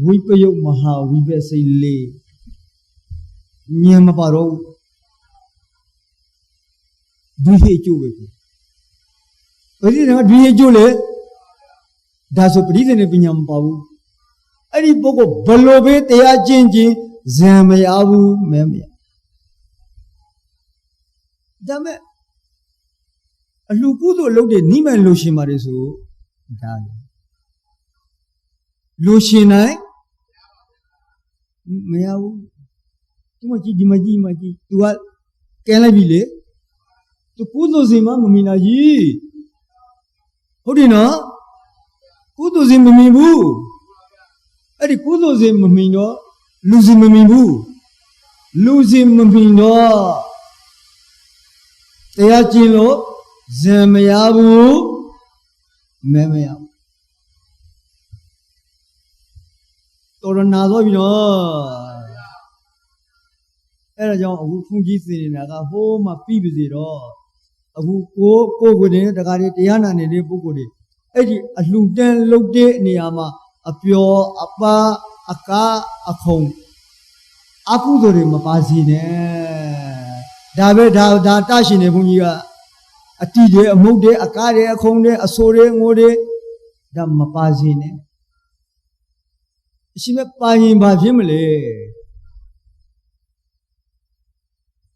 ဝိပယုတ်မဟာဝိပစိတ်လေးညံမပါတော့ဒီဟေကျိုးပဲပရိသေကဒီဟေကျိုးလေဒါဆိုပရိသေနဲ့ပညာမပါဘူးအဲ့ဒီပုဂ္ဂိုလ်ဘလို့ပဲတရားကျင့်ခြင်းဇံမရဘူးမဲမရဒါမဲ့အလှကုသိုလ်လုပ်တဲ့နိမန်လို့ရှင်ပါတယ်ဆိုဒါလို့ရှင်နိုင်မရဘူးသူမကြည့်ဒီမကြည့်သူကကဲလိုက်ပြီလေသူကုသိုလ်စင်မမီနာကြီးဟုတ်တယ်နော်ကုသိုလ်စင်မမီဘူးအဲ့ဒီကုသိုလ်စင်မမီတော့လူစင်မမီဘူးလူစင်မမီတော့တရားကျင့်လို့ဇံမရဘူးမဲမရဘူးတော်ရနာသွားပြီနော်အဲ့ဒါကြောင့်အခုဖုန်ကြီးစင်နေတာကဟိုးမှပြီးပါစေတော့ ကိုနေတကားတွေတရားနာနေတဲ့ပုဂ္ဂိုလ်တွေအဲ့ဒီအလှတန်းလှုပ်တဲ့နေရာမှာအပျော်အပါအကားအခုံအကုသိုလ်တွေမပါစေနဲ့ဒါပဲဒါတရှင်နေဘုန်းကြီးကအတိတွေအမုတ်တွေအကားတွေအခုံတွေအဆိုတွေငိုတွေဒါမပါစေနဲ့အရှင်ပဲပါရင်ဘာဖြစ်မလဲ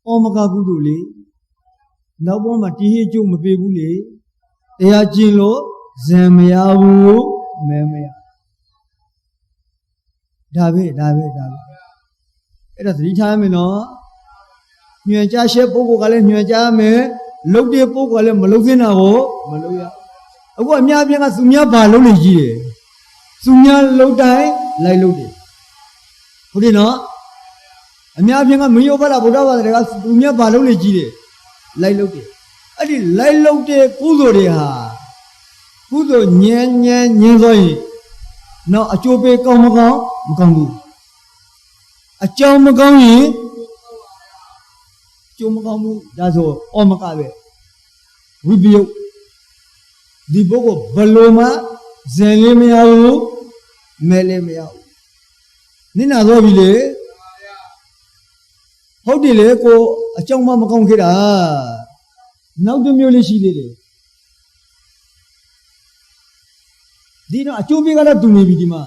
ဩမကကုသိုလ်လေနောက်ပေါ်မှာတီးဟိကျုပ်မပေးဘူးလေတရားကျင့်လို့ဇံမရဘူးမဲမရဒါပဲအဲ့ဒါသတိထားမယ်နော်ညွှန်ကြားရှက်ပုဂ္ဂိုလ်ကလည်းညွှန်ကြားမယ်လှုပ်တဲ့ပုဂ္ဂိုလ်ကလည်းမလှုပ်သင့်တာကိုမလှုပ်ရအခုအများအပြားကသူများဘာလှုပ်နေကြီးတယ်သူများလှုပ်တိုင်းလိုက်လှုပ်တယ်ဟုတ်တယ်နော်အများအပြားကမယောဘလာဗုဒ္ဓဘာသာတွေကသူများဘာလှုပ်နေကြီးတယ်လိုက်လှုပ်တယ်အဲ့ဒီလိုက်လှုပ်တဲ့ကုသိုလ်တွေဟာကုသိုလ်ညံဆိုရင်နောက်အကျိုးပေးကောင်းမကောင်းမကောင်းဘူးအကြောင်းမကောင်းရင်ကျိုးမကောင်းဘူးဒါဆိုဩမကပဲဝိပယုတ်ဒီပုဂ္ဂိုလ်ဘလို့မှဇင်လေးမရဘူးမဲလေးမရဘူးနင့်နာတော့ပြီလေဟုတ်တယ်လေကိုအကြောင်းမကောင်းခဲ့တာနောက်တစ်မျိုးလေးရှိသေးတယ်ဒီတော့အကျိုးပေးကတော့တူနေပြီဒီမှာ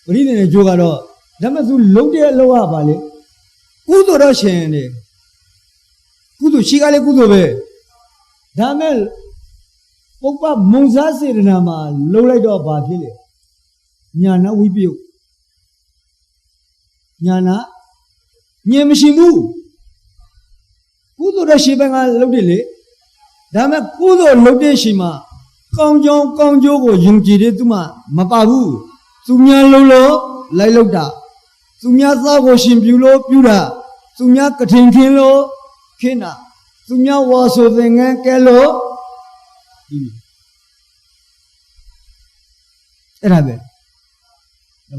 ပရိသေနဲ့ကျိုးကတော့ဒါမှသူလုံးတဲ့အလောကပါလေကုသိုလ်တော့ရှင်တယ်ကုသိုလ်ရှိကလည်းကုသိုလ်ပဲဒါမဲ့ပုပ္ပမုံစားစေတနာမှာလုံးလိုက်တော့ဘာဖြစ်လဲညာနာဝိပယုတ်ညာနာညင်မရှိဘူးကုသိုလ်တော့ရှိဘက်ကလုံးတယ်လေဒါမဲ့ကုသိုလ်လုံးတဲ့ရှိမှာကောင်းကြောင်းကောင်းကျိုးကိုယုံကြည်တဲ့သူမှမပါဘူးသူများလုံးလို့လိုက်လောက်တာသူများသားကိုရှင်ပြူလို့ပြူတာသူများကထင်ခင်းလို့ခင်းတာသူများဝါဆိုသင်ငန်းကဲလို့အဲ့ဒါပဲ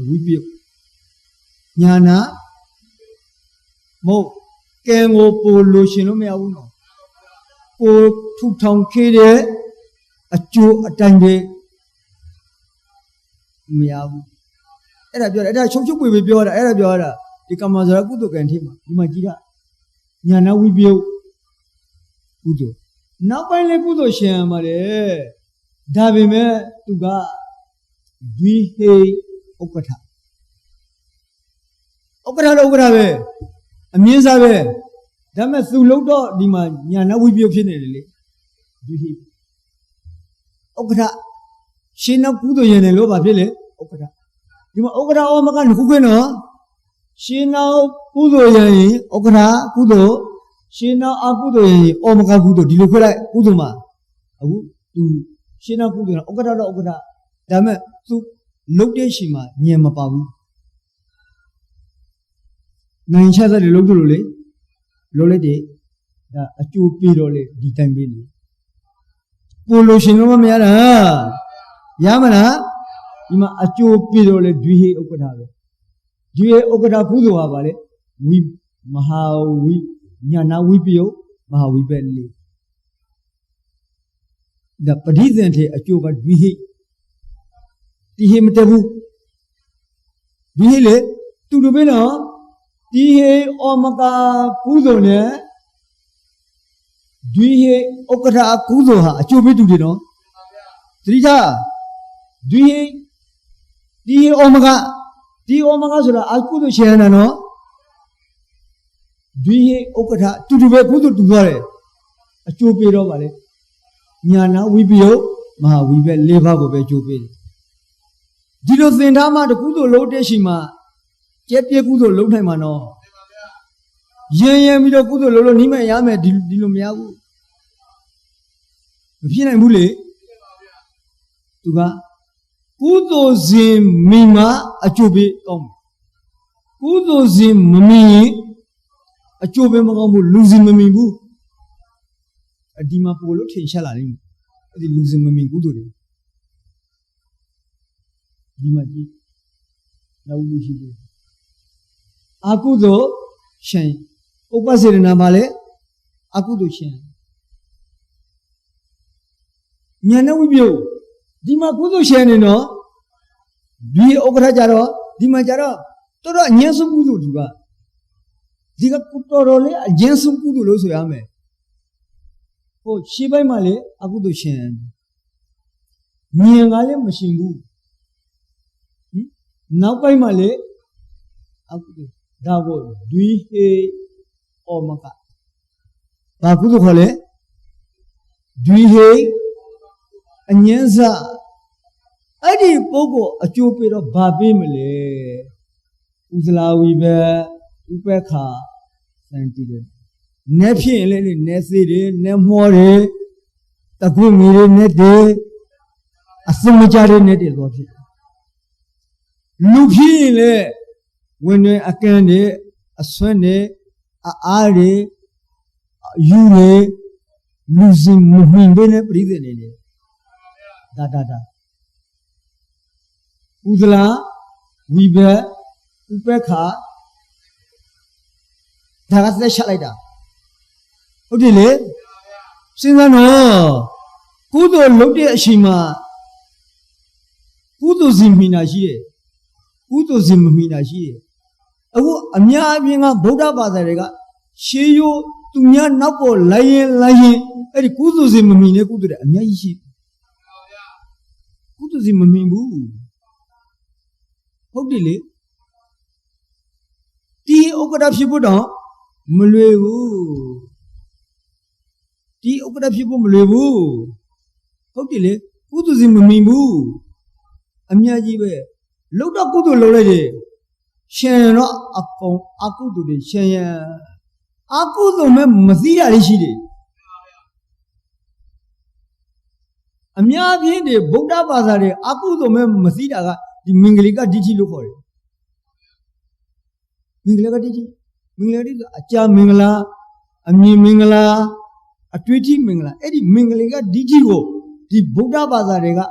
ဝိပယုတ်ညာနာမဟုတ်ကဲကိုပို့လို့ရှင်လို့မရဘူးနော်ကိုထူထောင်ခေးတဲ့အကျိုးအတိုင်းပဲမရဘူးအဲ့ဒါပြောတာအဲ့ဒါချုပ်ပွေပြောတာအဲ့ဒါပြောတာဒီကမ္မဇရာကုသိုလ်ကံထိမှာဒီမှာကြည့်တာညာနာဝိပယုတ်ကုသိုလ်နောက်ပိုင်းလည်းကုသိုလ်ရှင်ရမှာလေဒါပေမဲ့သူကဒွိဟိဥက္ကဋ္ဌပဲအမြင့်စားပဲဒါပေမဲ့သူလုံးတော့ဒီမှာညာနာဝိပယုတ်ဖြစ်နေတယ်လေဒွိဟိဥက္ကဋ္ဌရှင်နောက်ကုသိုလ်ရင်တယ်လို့ဗာဖြစ်လေဥက္ကဋ္ဌဒီမှာဥက္ကဋ္ဌဩမကနခုခွင်းနော်ရှင်နောက်ကုသိုလ်ရင်ဥက္ကဋ္ဌကုသိုလ်ရှင်နောက်အကုသိုလ်ရင်ဩမကကုသိုလ်ဒီလိုခွဲလိုက်ကုသိုလ်မှာအခုသူရှင်နောက်ကုသိုလ်ဥက္ကဋ္ဌတော့ဥက္ကဋ္ဌဒါမဲ့သူလုတ်တဲ့ရှင်မှာညင်မပါဘူးနိုင်ချတဲ့လုတ်တယ်လို့လေလို့လိုက်တယ်ဒါအကျိုးပေးတော့လေဒီတိုင်းပေးလေပို့လို့ရှင်လို့မရတာရမလားဒီမှာအကျိုးပေးတော့လေဒွိဟိဥက္ကဋ္ဌပဲဒွိဟိဥက္ကဋ္ဌကုသိုလ်ဟာပါလေဝိမဟာဝိညာနာဝိပယုတ်မဟာဝိပက်လေးဒါပဋိသင်္ထေအကျိုးကဒွိဟိတိဟိမတက်ဘူးဒွိဟိလေတူတူပဲနော်တိဟိဩမကာကုသိုလ်နဲ့ဒွိဟိဥက္ကဋ္ဌကုသိုလ်ဟာအကျိုးပေးတူတယ်နော်သတိထားဒွိဟိဒီဩမကဆိုတာအကုသိုလ်ရှင်နာနော်ဒွိဟိဥက္ကဋ္ဌတူတူပဲကုသိုလ်တူသွားတယ်အကျိုးပေးတော့ပါလေညာနာဝိပယုတ်မဟာဝိဘက်၄ပါးကိုပဲအကျိုးပေးတယ်ဒီလိုသင်ထားမှတကုသိုလ်လုံးတဲ့ရှိမှကျက်ပြကုသိုလ်လုံးနိုင်မှာနော်ရင်ပြီးတော့ကုသိုလ်လုံးလို့နိမ့်မရမယ်ဒီလိုမရဘူးမဖြစ်နိုင်ဘူးလေသူကကုသိုလ်စဉ်မိမအကျိုးပေးကောင်းကုသိုလ်စဉ်မမိရင်အကျိုးပေးမကောင်းဘူးလူစဉ်မမိဘူးဒီမှာပို့လို့ထင်ရှားလာလိမ့်မယ်အဲ့ဒီလူစဉ်မမိကုသိုလ်တွေဒီမှာကြည့်နောက်လူရှိတယ်အကုသိုလ်ရှင်ဥပ္ပစေရနာပါလေအကုသိုလ်ရှင် Nyana Wibio, Dima Kudu Shanino, Di Okrajaro, Dima Jaro, Tora Nyasu Kudu, Diga Kutorole, Jensu Kudu Losuyame. Oh, Shibai Male, Akudu Shan. Nyangale Mashimbu. Naukai Male, Akudu, Davo, Dui Omaka. Bakudu Hole, Dui Anyanza. Adi Pogo, a chopper of Babimele, Uzlawibe, Upeka, Santide. Nepi, Nesiri, Nemore, Takumi, Nete, a cemetery netted of it. Lupi, when a candy, a Sunday, a Are, Yure, losing moving, breathing in it. Da. Udla, Wibe, Upeka, Taras the Shalida. Odile, Singano, Kudo Lodi Shima, Kudo Zimina Shie, Kudo Zimina Shie. Oh, Amia being a Boda Bazarega, Sheyo, Tumia Napo, lying, and Kudo Zimina Kudu, Amia Ishi. Kudo Zimimbu. Hodile T. Okadapibuda, Malevu. T. Okadapibu Malevu. Hodile, Kuduzimimbu. Amiajibe. Loda Kudu Lore. Shana Akon Akudu, Shaya Akudu Mazia Rishide. Amia de Boda Bazare, Akudu Mazida. The Mingliga Digi Lukor Mingliga Digi Mingliga Acha Mingla, Ami Mingla, a Twitty Mingla, Eddie Mingliga Digigo, the Buddha Bazarega,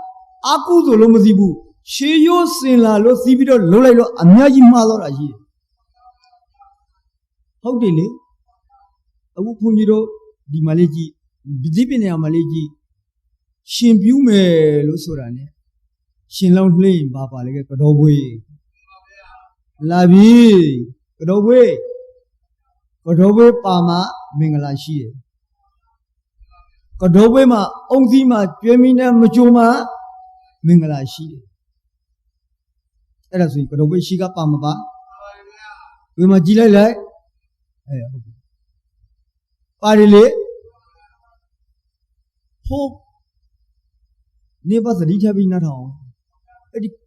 Aku Lomazibu, Sheyo Sela, Lo Sibido, Lolo, Amiaji Malaji. How did it? Abu Punjiro, the Malaji, Bidipina Malaji, Shimpume Lusurane. Shinlong Lane, Papa, like a Kodobwe. Lavi, Kodobwe Pama, Mingalashi. Kodobwe ma, Ongzima, Jemina, Majoma, Mingalashi. That's it, Kodobwe Shiga Pamaba. We ma Jila, Parile, Hope, neighbors the Rita at home.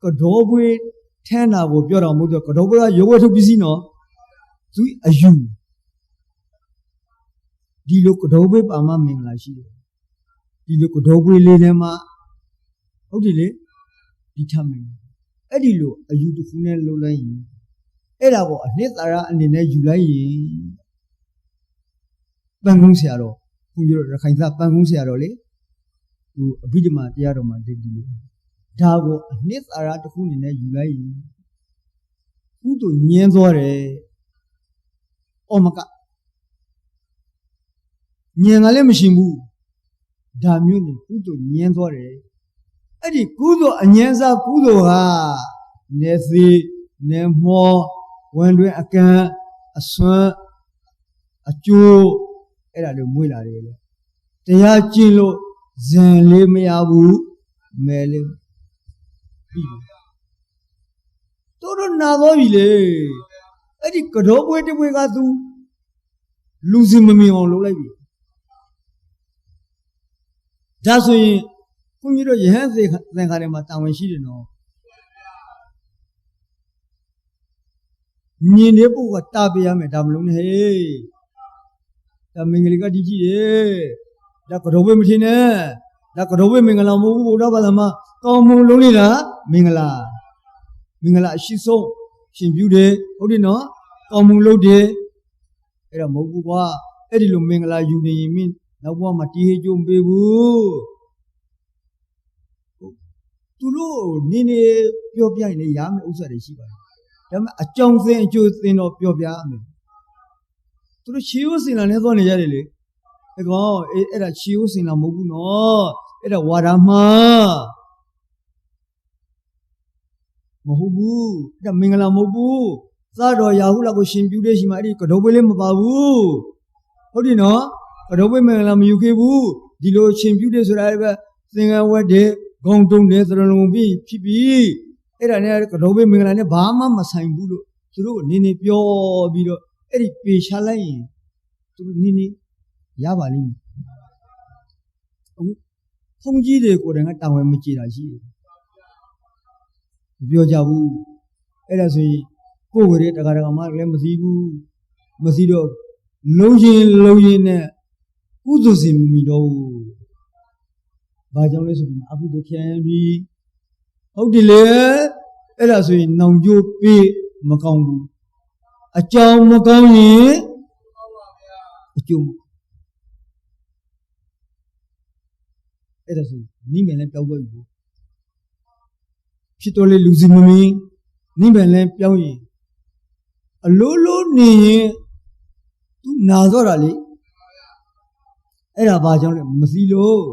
Kodobwe Tana will be a mother, Kodobwe, you were to be seen, no? To a you. Dilo Kodobwe Pama Minglashi. Dilo Kodobwe Lenema. How did it? Determine. Edilo, a you to Funel Lolain. Edabo, a Netara and the Julai Bangunsiaro, who you're a kind of Bangunsiaro, to a Bidima, the Aroma, the Dilo. Dago, Nith Arat Hun in a Julai. Who to Nienzore Omaka Niangale Mishimbu Damuni, who to Nienzore Eddie Kudo Anyenza Kudo ha Nethi Nemo when we a can a son a chu era de Mula. They are Chilo Zenle Meabu Mele. Todo nada vile. Edi Kodobwe de Wegatu losing me on low. That's why Puniro Jehans they had him at when she didn't know. Ninebu got Tabia Madame Hey. The Mingliga Digi, the Kodobwe Machine, the Kodobwe Mingalamu, Rabalama, Komu Lolina, Mingala. Mingala, she saw, she viewed it, Odino, Komu Lode, Era Moguba, Edilu Mingala, you mean, the one Mati Jumbebu. Tulu, Nini, Piopia in a yam, Usa de Shiba. A chong thing, choose in of Piopia. To the shoes in another Nigerili. Go, it a shoes in a Muguno, အဲ့ဒါဝါဒမှာမဟုတ်ဘူးအဲ့ဒါမင်္ဂလာမဟုတ်ဘူးသာတော်ရာဟုလာကိုရှင်ပြူတဲ့ရှိမှအဲ့ဒီကတော်ပွေးလေးမပါဘူးဟုတ်တယ်နော်ကတော်ပွေးမင်္ဂလာမယူခဲ့ဘူးဒီလိုရှင်ပြူတဲ့ဆိုတာပဲသင်္ကန်းဝတ်တဲ့ဂုံတုံတဲ့သရလုံးပြီးဖြစ်ပြီးအဲ့ဒါနဲ့ကတော်ပွေးမင်္ဂလာနဲ့ဘာမှမဆိုင်ဘူးလို့သူတို့နေနေပြောပြီးတော့အဲ့ဒီပေချလိုက်ရင်သူတို့နေနေရပါလိမ့်မယ်အခုဖုန်ကြီးတွေကိုယ်တိုင်ကတာဝန်မကြည့်တာရှိတယ်မပြောကြဘူးအဲ့ဒါဆိုရင်ကိုယ်ဝရတကာမှလည်းမသိဘူးမသိတော့လုံးရင်နဲ့ကုသိုလ်စင်မီတော့ဘာကြောင့်လဲဆိုပြီးအကုသိုလ်ခံပြီးဟုတ်တယ်လေအဲ့ဒါဆိုရင်နောင်ကျိုးပေးမကောင်းဘူးအကြောင်းမကောင်းရင်အကျိုးအဲ့ဒါဆိုနိဗ္ဗာန်လည်းပြောင်းသွားပြီဖြစ်တော်လေလူစီမမင်းနိဗ္ဗာန်လည်းပြောင်းရင်အလိုလိုနေရင်သူနာတော့တာလေအဲ့ဒါဘာကြောင့်လဲမသိလို့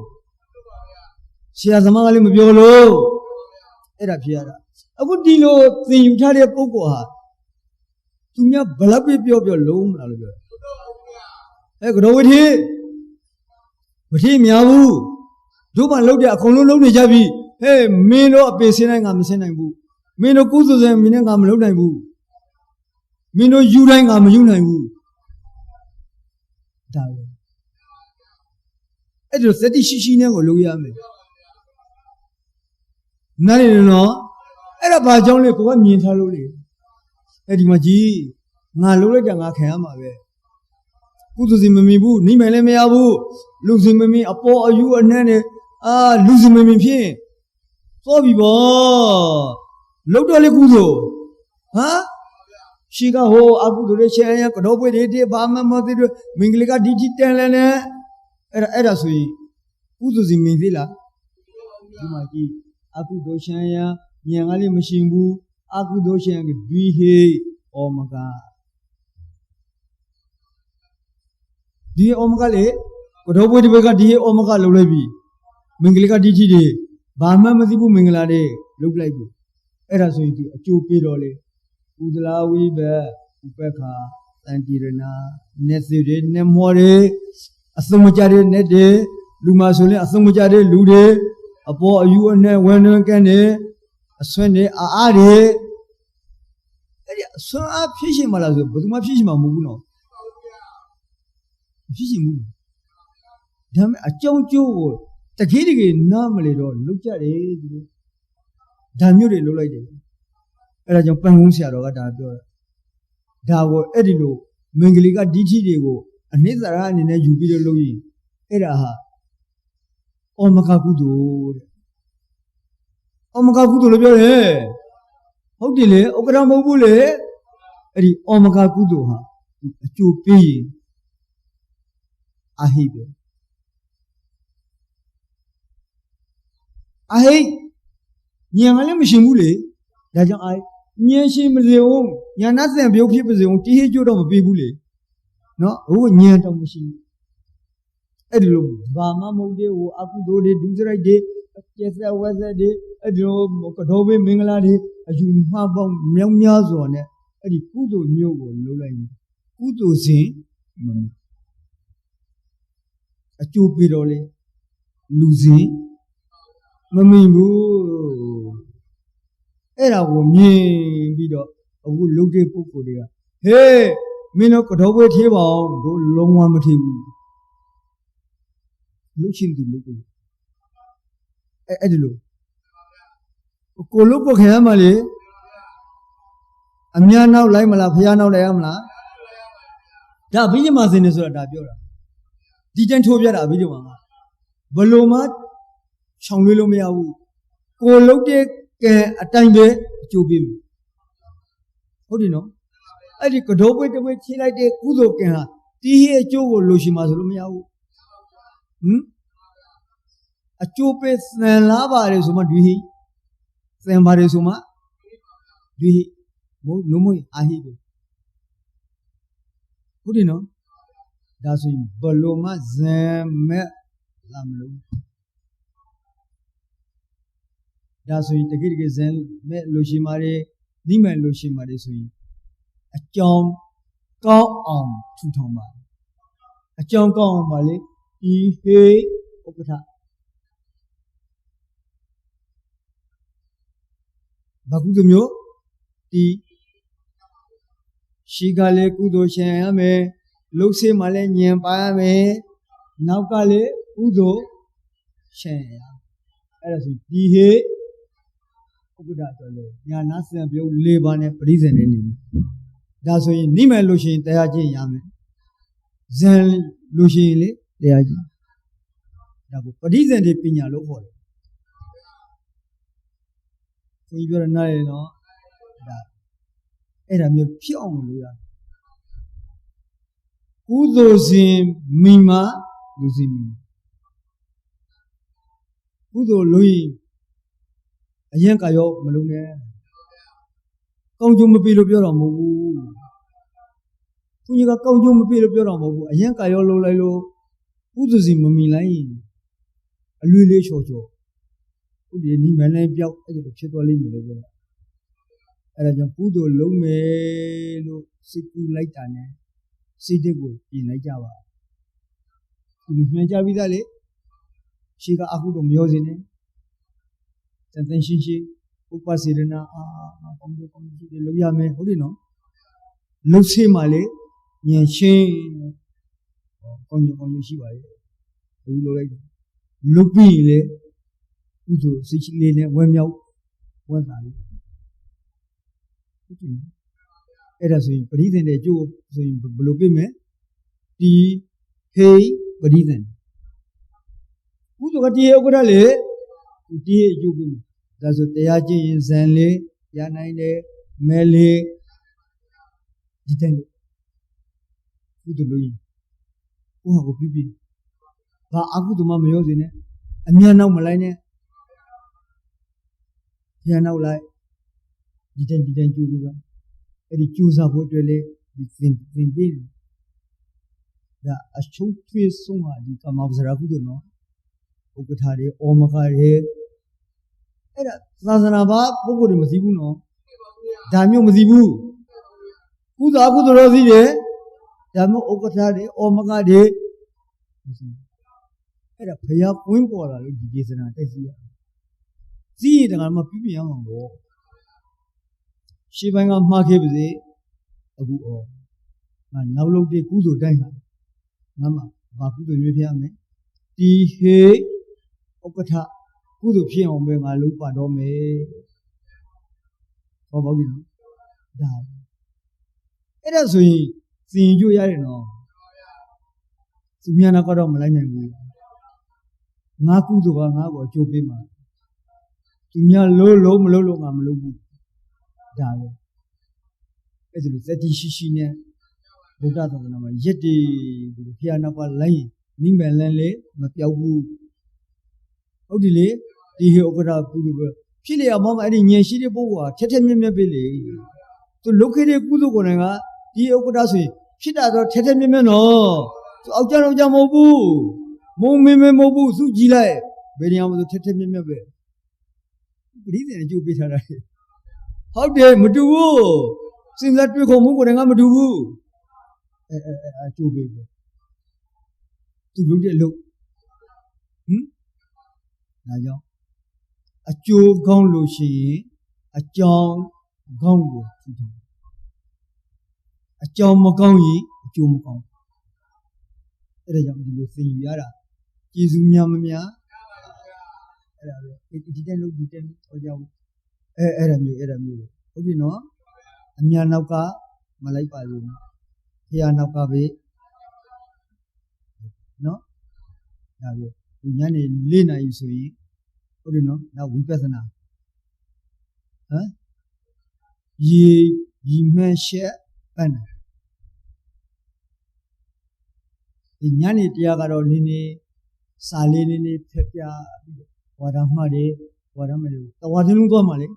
ဆရာသမားကလည်းမပြောလို့အဲ့ဒါဖြစ်ရတာအခုဒီလိုသင်ယူထားတဲ့ပုဂ္ဂိုလ်ဟာသူများဘလောက်ပြောလုံးမလားလို့ပြောအဲ့ကတော်ဝိထေဝိထေများဘူးတို့မှလောက်တဲ့အကုန်လုံးလုံးနေကြပြီဟဲ့မင်းတို့အပေစင်းတိုင်းငါမစင်းနိုင်ဘူးမင်းတို့ကုသစင်မင်းနဲ့ငါမလုပ်နိုင်ဘူးမင်းတို့ယူတိုင်းငါမယူနိုင်ဘူးဒါပဲအဲ့ဒါစတိရှိနဲ့ကိုလုပ်ရမယ်နားနေနော်အဲ့ဒါဘာကြောင့်လဲကိုကမြင်ထားလို့လေအဲ့ဒီမှာကြီးငါလုပ်လိုက်တာငါခံရမှာပဲကုသစီမမီဘူးနိမ့်မယ်လည်းမရဘူးလူစီမမီအပေါ်အယူအနှံ့နဲ့လူစီမမီဖြစ်သောပြီပေါ့လောက်တော့လေကုသိုလ်ရှိကဟိုအကုသိုလ်ရဲ့ချမ်းရကတော့ပွေတွေဘာမှမသိဘူးမင်္ဂလိကဒီတန်လည်းနဲ့အဲ့ဒါဆိုရင်ကုသိုလ်စီမင်းသေးလားဒီမှာကြည့်အကုသိုလ်ချမ်းရဉာဏ်ကလေးမရှိဘူးအကုသိုလ်ချမ်းကဒွိဟေဩမကဒီဩမကလေကတော့ပွေဒီဘက်ကဒီဩမကလှုပ်လိုက်ပြီမင်္ဂလိကဒီတွေဘာမှမသိဘူးမင်္ဂလာတွေလှုပ်လိုက်ပြီအဲ့ဒါဆိုရင်သူအကျိုးပေးတော့လေဥဒလာဝိဘဥပက္ခတန်တိရဏနေစီတွေနေမောတွေအစုံမကြတဲ့နေတွေလူမဆိုရင်အစုံမကြတဲ့လူတွေအပေါ်အယူအနှဲဝန်းတွန်းကန်းတွေအဆွမ်းတွေအားတွေအဲ့ဒီအဆွမ်းအားဖြစ်ရှင်မလားဆိုဘယ်သူမှဖြစ်ရှင်မှာမဟုတ်ဘူးနော်ဖြစ်ရှင်ဘူးဒါပေမဲ့အကြောင်းကျိုးကိုတကယ်နားမလဲတော့လုတ်ကြတယ်သူတို့ဒါမျိုးတွေလုတ်လိုက်တယ်အဲ့ဒါကြောင့်ပန်ကုန်းဆရာတော်ကဒါပြောတာဒါကိုအဲ့ဒီလိုမင်္ဂလိကဒိဋ္ဌိတွေကိုအနိစ္စရာအနေနဲ့ယူပြီးတော့လုပ်ရင်အဲ့ဒါဟာဩမကကုသိုလ်တဲ့ဩမကကုသိုလ်လို့ပြောတယ်ဟုတ်တယ်လေဥက္ကဋ္ဌမဟုတ်ဘူးလေအဲ့ဒီဩမကကုသိုလ်ဟာအကျိုးပေးရင်အာဟိပဲအာဟိဉာဏ်ကလည်းမရှင်ဘူးလေဒါကြောင့်အာဉာဏ်ရှင်မစေအောင်ဉာဏ်နဲ့သင်ပြုတ်ဖြစ်ပါစေအောင်တိဟိကျိုးတော့မပေးဘူးလေနော်ဟိုဉာဏ်တော့မရှိဘူးအဲ့ဒီလိုဘာမှမဟုတ်တဲ့ဟိုအကုသိုလ်တွေဒုစရိုက်တွေကျက်ဆက်ဝက်ဆက်တွေအဲ့ဒီလိုကတော့ဘေးမင်္ဂလာတွေအယူမှားပေါင်းမြောက်များစွာနဲ့အဲ့ဒီကုသိုလ်မျိုးကိုလှုပ်လိုက်ရင်ကုသိုလ်စဉ်အကျိုးပေးတော့လေလူစဉ်မမင်ဘူးအဲ့ဒါကိုမြင်ပြီးတော့အခုလုတ်တဲ့ပုဂ္ဂိုလ်တွေကဟေးမင်းတို့ကတော့ပွဲထေးပါအောင်တို့လုံးဝမထေးဘူးလုတ်ချင်းသူလုတ်ဘူးအဲ့ဒီလိုကိုလုတ်ကိုခင်ရမှာလေအများနောက်လိုက်မလားဖះနောက်လိုက်ရမလားဒါအဘိဓမ္မာစင်နေဆိုတာဒါပြောတာဒီတန်းထိုးပြတာအဘိဓမ္မာမှာဘလို့မှချောင်လွှဲလို့မရဘူးကိုလုတ်တဲ့ကဲအတိုင်းပဲအကျိုးပေးမယ်ဟုတ်တယ်နော်အဲ့ဒီကတော့ပွေတပွေခြေလိုက်တဲ့ကုသိုလ်ကံဟာတီးဟိအကျိုးကိုလိုချင်မှာဆိုလို့မရဘူးအကျိုးပေးသံလားပါတယ်ဆိုမှဒွိဟိသံပါတယ်ဆိုမှဒွိဟိဘုလုံးမအာဟိပဲဟုတ်တယ်နော်ဒါဆိုရင်ဘလို့မှဇံမဲ့လာမလို့ that's why the kid is in Loshimare, Niman Loshimare Sui. A chong go on to Toma. A chong go on Mali, he Okata. Bakudumyo, the Shigale Kudo Shame, Luxi Malenian Payame, Naukale Udo Shaya. As the he Okudale, Yanas, Liban, prison in him. That's why Nima Lushin, Tayaji Yame. Zen Lushin, Tayaji. But isn't it Pina Loco? So you're a night, no? That. And I'm pure. Udozim Mima, Luzim. Udo Louis, a Yankayo, Malune. Conjum Pilo Pioramu. When you got Conjum Pilo Pioramu, a Yankayo Lolo, Udozim Milai, a Lule Shoto. Udi ni mele biao e de chito li mi le. Era jan Udo Lome lo siku lai ta ne. Side ko pin lai ja ba. Udi myan ja bi da le. Shi ka aku do myo sin ne. Tan tan shin shin upasirana kom de lo ya meဟုတ်တယ်နော်. လှုပ်ဆေးမှလေဉာဏ်ရှင်းကောင်းရှိပါလေဘူးလို့လိုက်လှုပ်ပြီးလေကုသိုလ်စိတ်ရှိလေးနဲ့ဝမ်းမြောက်ဝမ်းသာလေးအဲ့ဒါဆိုရင်ပရိသင်တဲ့ကျိုးဆိုရင်ဘယ်လိုပြမယ်ဒီဟေးပရိသင်ကုသိုလ်ကတည်းကဥက္ကဋ္ဌလေဒီအကျိုးပြမယ်ဒါဆိုတရားကျင့်ရင်ဇန်လေးရနိုင်တယ်မဲလေးဒီတိုင်းကုသိုလ်လို့ကိုဟာကိုပြပြဘာအကုသိုလ်မှမရောစေနဲ့အမြန်နောက်မလိုက်နဲ့ပြန်နောက်လိုက်ဒီတိုင်းကျိုးလို့အဲ့ဒီကျိုးစားဖို့အတွက်လေဒီသင်ပေးဒါအရှုံးထွေးဆုံးဟာဒီကမ္မပစရာကုသိုလ်နော်ဥက္ကဋ္ဌတွေအောမခတွေအဲ့ဒါသာသနာ့ဘာပုဂ္ဂိုလ်တွေမသိဘူးနော်ဒါမျိုးမသိဘူးကုသိုလ်အကုသိုလ်တော့သိတယ်ဒါမျိုးဥက္ကဋ္ဌတွေအောမခတွေအဲ့ဒါဘုရားပွင့်ပေါ်လာလို့ဒီဒေသနာတက်စီရသိရင်တကယ်မှပြပြရမှာပေါ့ရှေးပိုင်းကမှားခဲ့ပါစေအခုနောက်လုပ်တဲ့ကုသိုလ်တိုင်းဟာငါမှဘာကုသိုလ်မျိုးဖြစ်ရမယ်ဒီဟေဥက္ကဋ္ဌကုသိုလ်ဖြစ်အောင်ပဲငါလုပ်ပါတော့မယ်ဟောပါပြီနော်ဒါအဲ့ဒါဆိုရင်စင်ကြွရတယ်နော်သူများနာကတော့မလိုက်နိုင်ဘူးငါကုသိုလ်ကငါ့ကိုအကျိုးပေးမှာသူများလုံးမလို့ငါမလုပ်ဘူးဒါပဲအဲ့ဒါလိုသတိရှိနဲ့ဗုဒ္ဓသာသနာမှာရက်တည်ဘုရားနောက်ကလိုက်နိမ့်ပန်လန်းလေမပြောက်ဘူးဟုတ်တယ်လေဒီဟေဥက္ကဋ္ဌကုသိုလ်ပဲဖြစ်လေအောင်မအဲ့ဒီဉာဏ်ရှိတဲ့ပုဂ္ဂိုလ်ဟာထက်မြက်ပဲလေသူလုခဲ့တဲ့ကုသိုလ်ကိုယ်တိုင်ကဒီဥက္ကဋ္ဌဆိုရင်ဖြစ်တာတော့ထက်မြက်နော်သူအောက်ကြတော့မဟုတ်ဘူးမုံမင်းမဟုတ်ဘူးသူကြည်လိုက်ဘယ်နေရာမှာဆိုထက်မြက်ပဲပရိသေအကျိုးပေးထားတာဟုတ်တယ်မတူဘူးစဉ်းစားတွေးခေါ်မှုကိုယ်တိုင်ကမတူဘူးအကျိုးပေးတယ်သူလုပ်တဲ့လုပ်ဒါကြောင့်အကျိုးကောင်းလို့ရှိရင်အကြောင်းကောင်းကိုထူထောင်အကြောင်းမကောင်းရင်အကျိုးမကောင်းအဲ့ဒါကြောင့်ဒီလိုသင်ယူရတာကျေးဇူးများမများအဲ့ဒါပဲဒီတဲ့လုပ်ဒီတဲ့ဟောကြဘူးအဲ့ဒါမျိုးဟုတ်ပြီနော်အများနောက်ကမလိုက်ပါဘူးဖရာနောက်ကပဲနော်ဒါပဲဒီညနေ၄နာရီဆိုရင်ဟုတ်တယ်နော်နောက်ဝိပဿနာရီမှန်ရှက်ပန်းဒီညနေတရားကတော့နည်းနည်းစာလေးနည်းနည်းဖျက်ပြဝါဒမှတ်တယ်ဝါဒမှတ်တယ်တဝါတင်းလုံးသွားမှလေ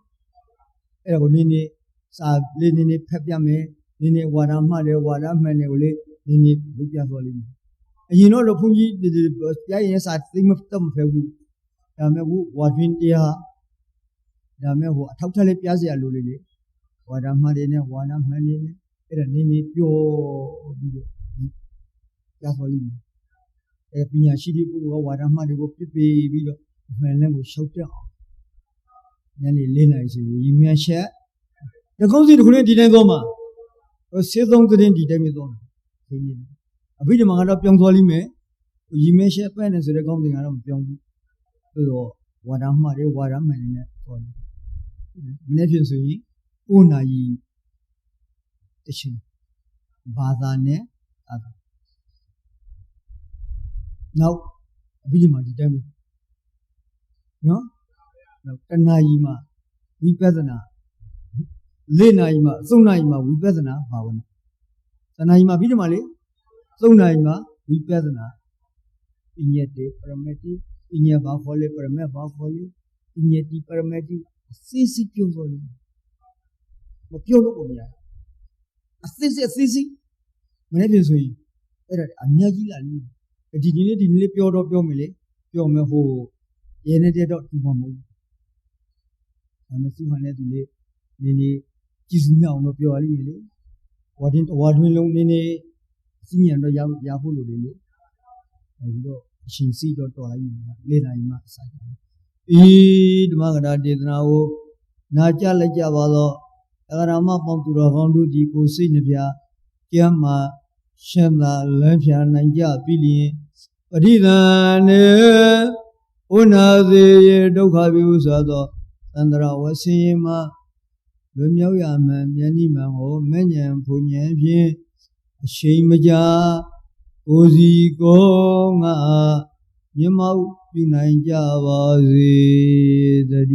အဲ့ဒါကိုနည်းနည်းစာလေးနည်းနည်းဖက်ပြမယ်နည်းနည်းဝါဒမှတ်တယ်ဝါဒမှန်တယ်ကိုလေနည်းနည်းလုပ်ပြသွားလိမ့်မယ်အရင်တော့ဘုန်းကြီးပြရင်စာသိမဖက်ဘူးဒါမဲ့ဝါတွင်တရား Dame who totally piazza luli. What a marine, one a marine, nini pure. That's all you. If you are shitty, what a marine go pipi, my language shout down. Nanny Lena is you may share. The country couldn't deny Goma. Or say on to the Demidon. A bit among other young Volime, you may share pen as a recounting around young. What I'm married, what I'm married. Nephews, Una ye. Badane. Now, a bit among the Demid. No? Tanaima, we peasana. Lenaima, Sonaima, we peasana, Bawan. Tanaima Bidamali, Sonaima, we peasana. In yet de parameti, in your bafoli, paramebafoli, in yet de parameti, sissy purely. But pure look a sissy, whenever you say, a Nagila, a didn't live pure of your millet, pure meho, yented out to Mamu. I'm a 200 Nini, kissing now no pure lily. What in what will long Nini, singing and Yahoo lily. Shinsi got to Lena in my side. Eat Magada did now, Naja Lajavalo, Arama Pontura Hondu di Cosinavia, Kiama, Shemla, Lampia, Nanja, Billy, Padina, Una the Dokaviusado. Sandra was saying, Lumia man, Yanima, or Menyan, Punyan, Shame Maja, Ozi Gonga, Yamau, Unanja was the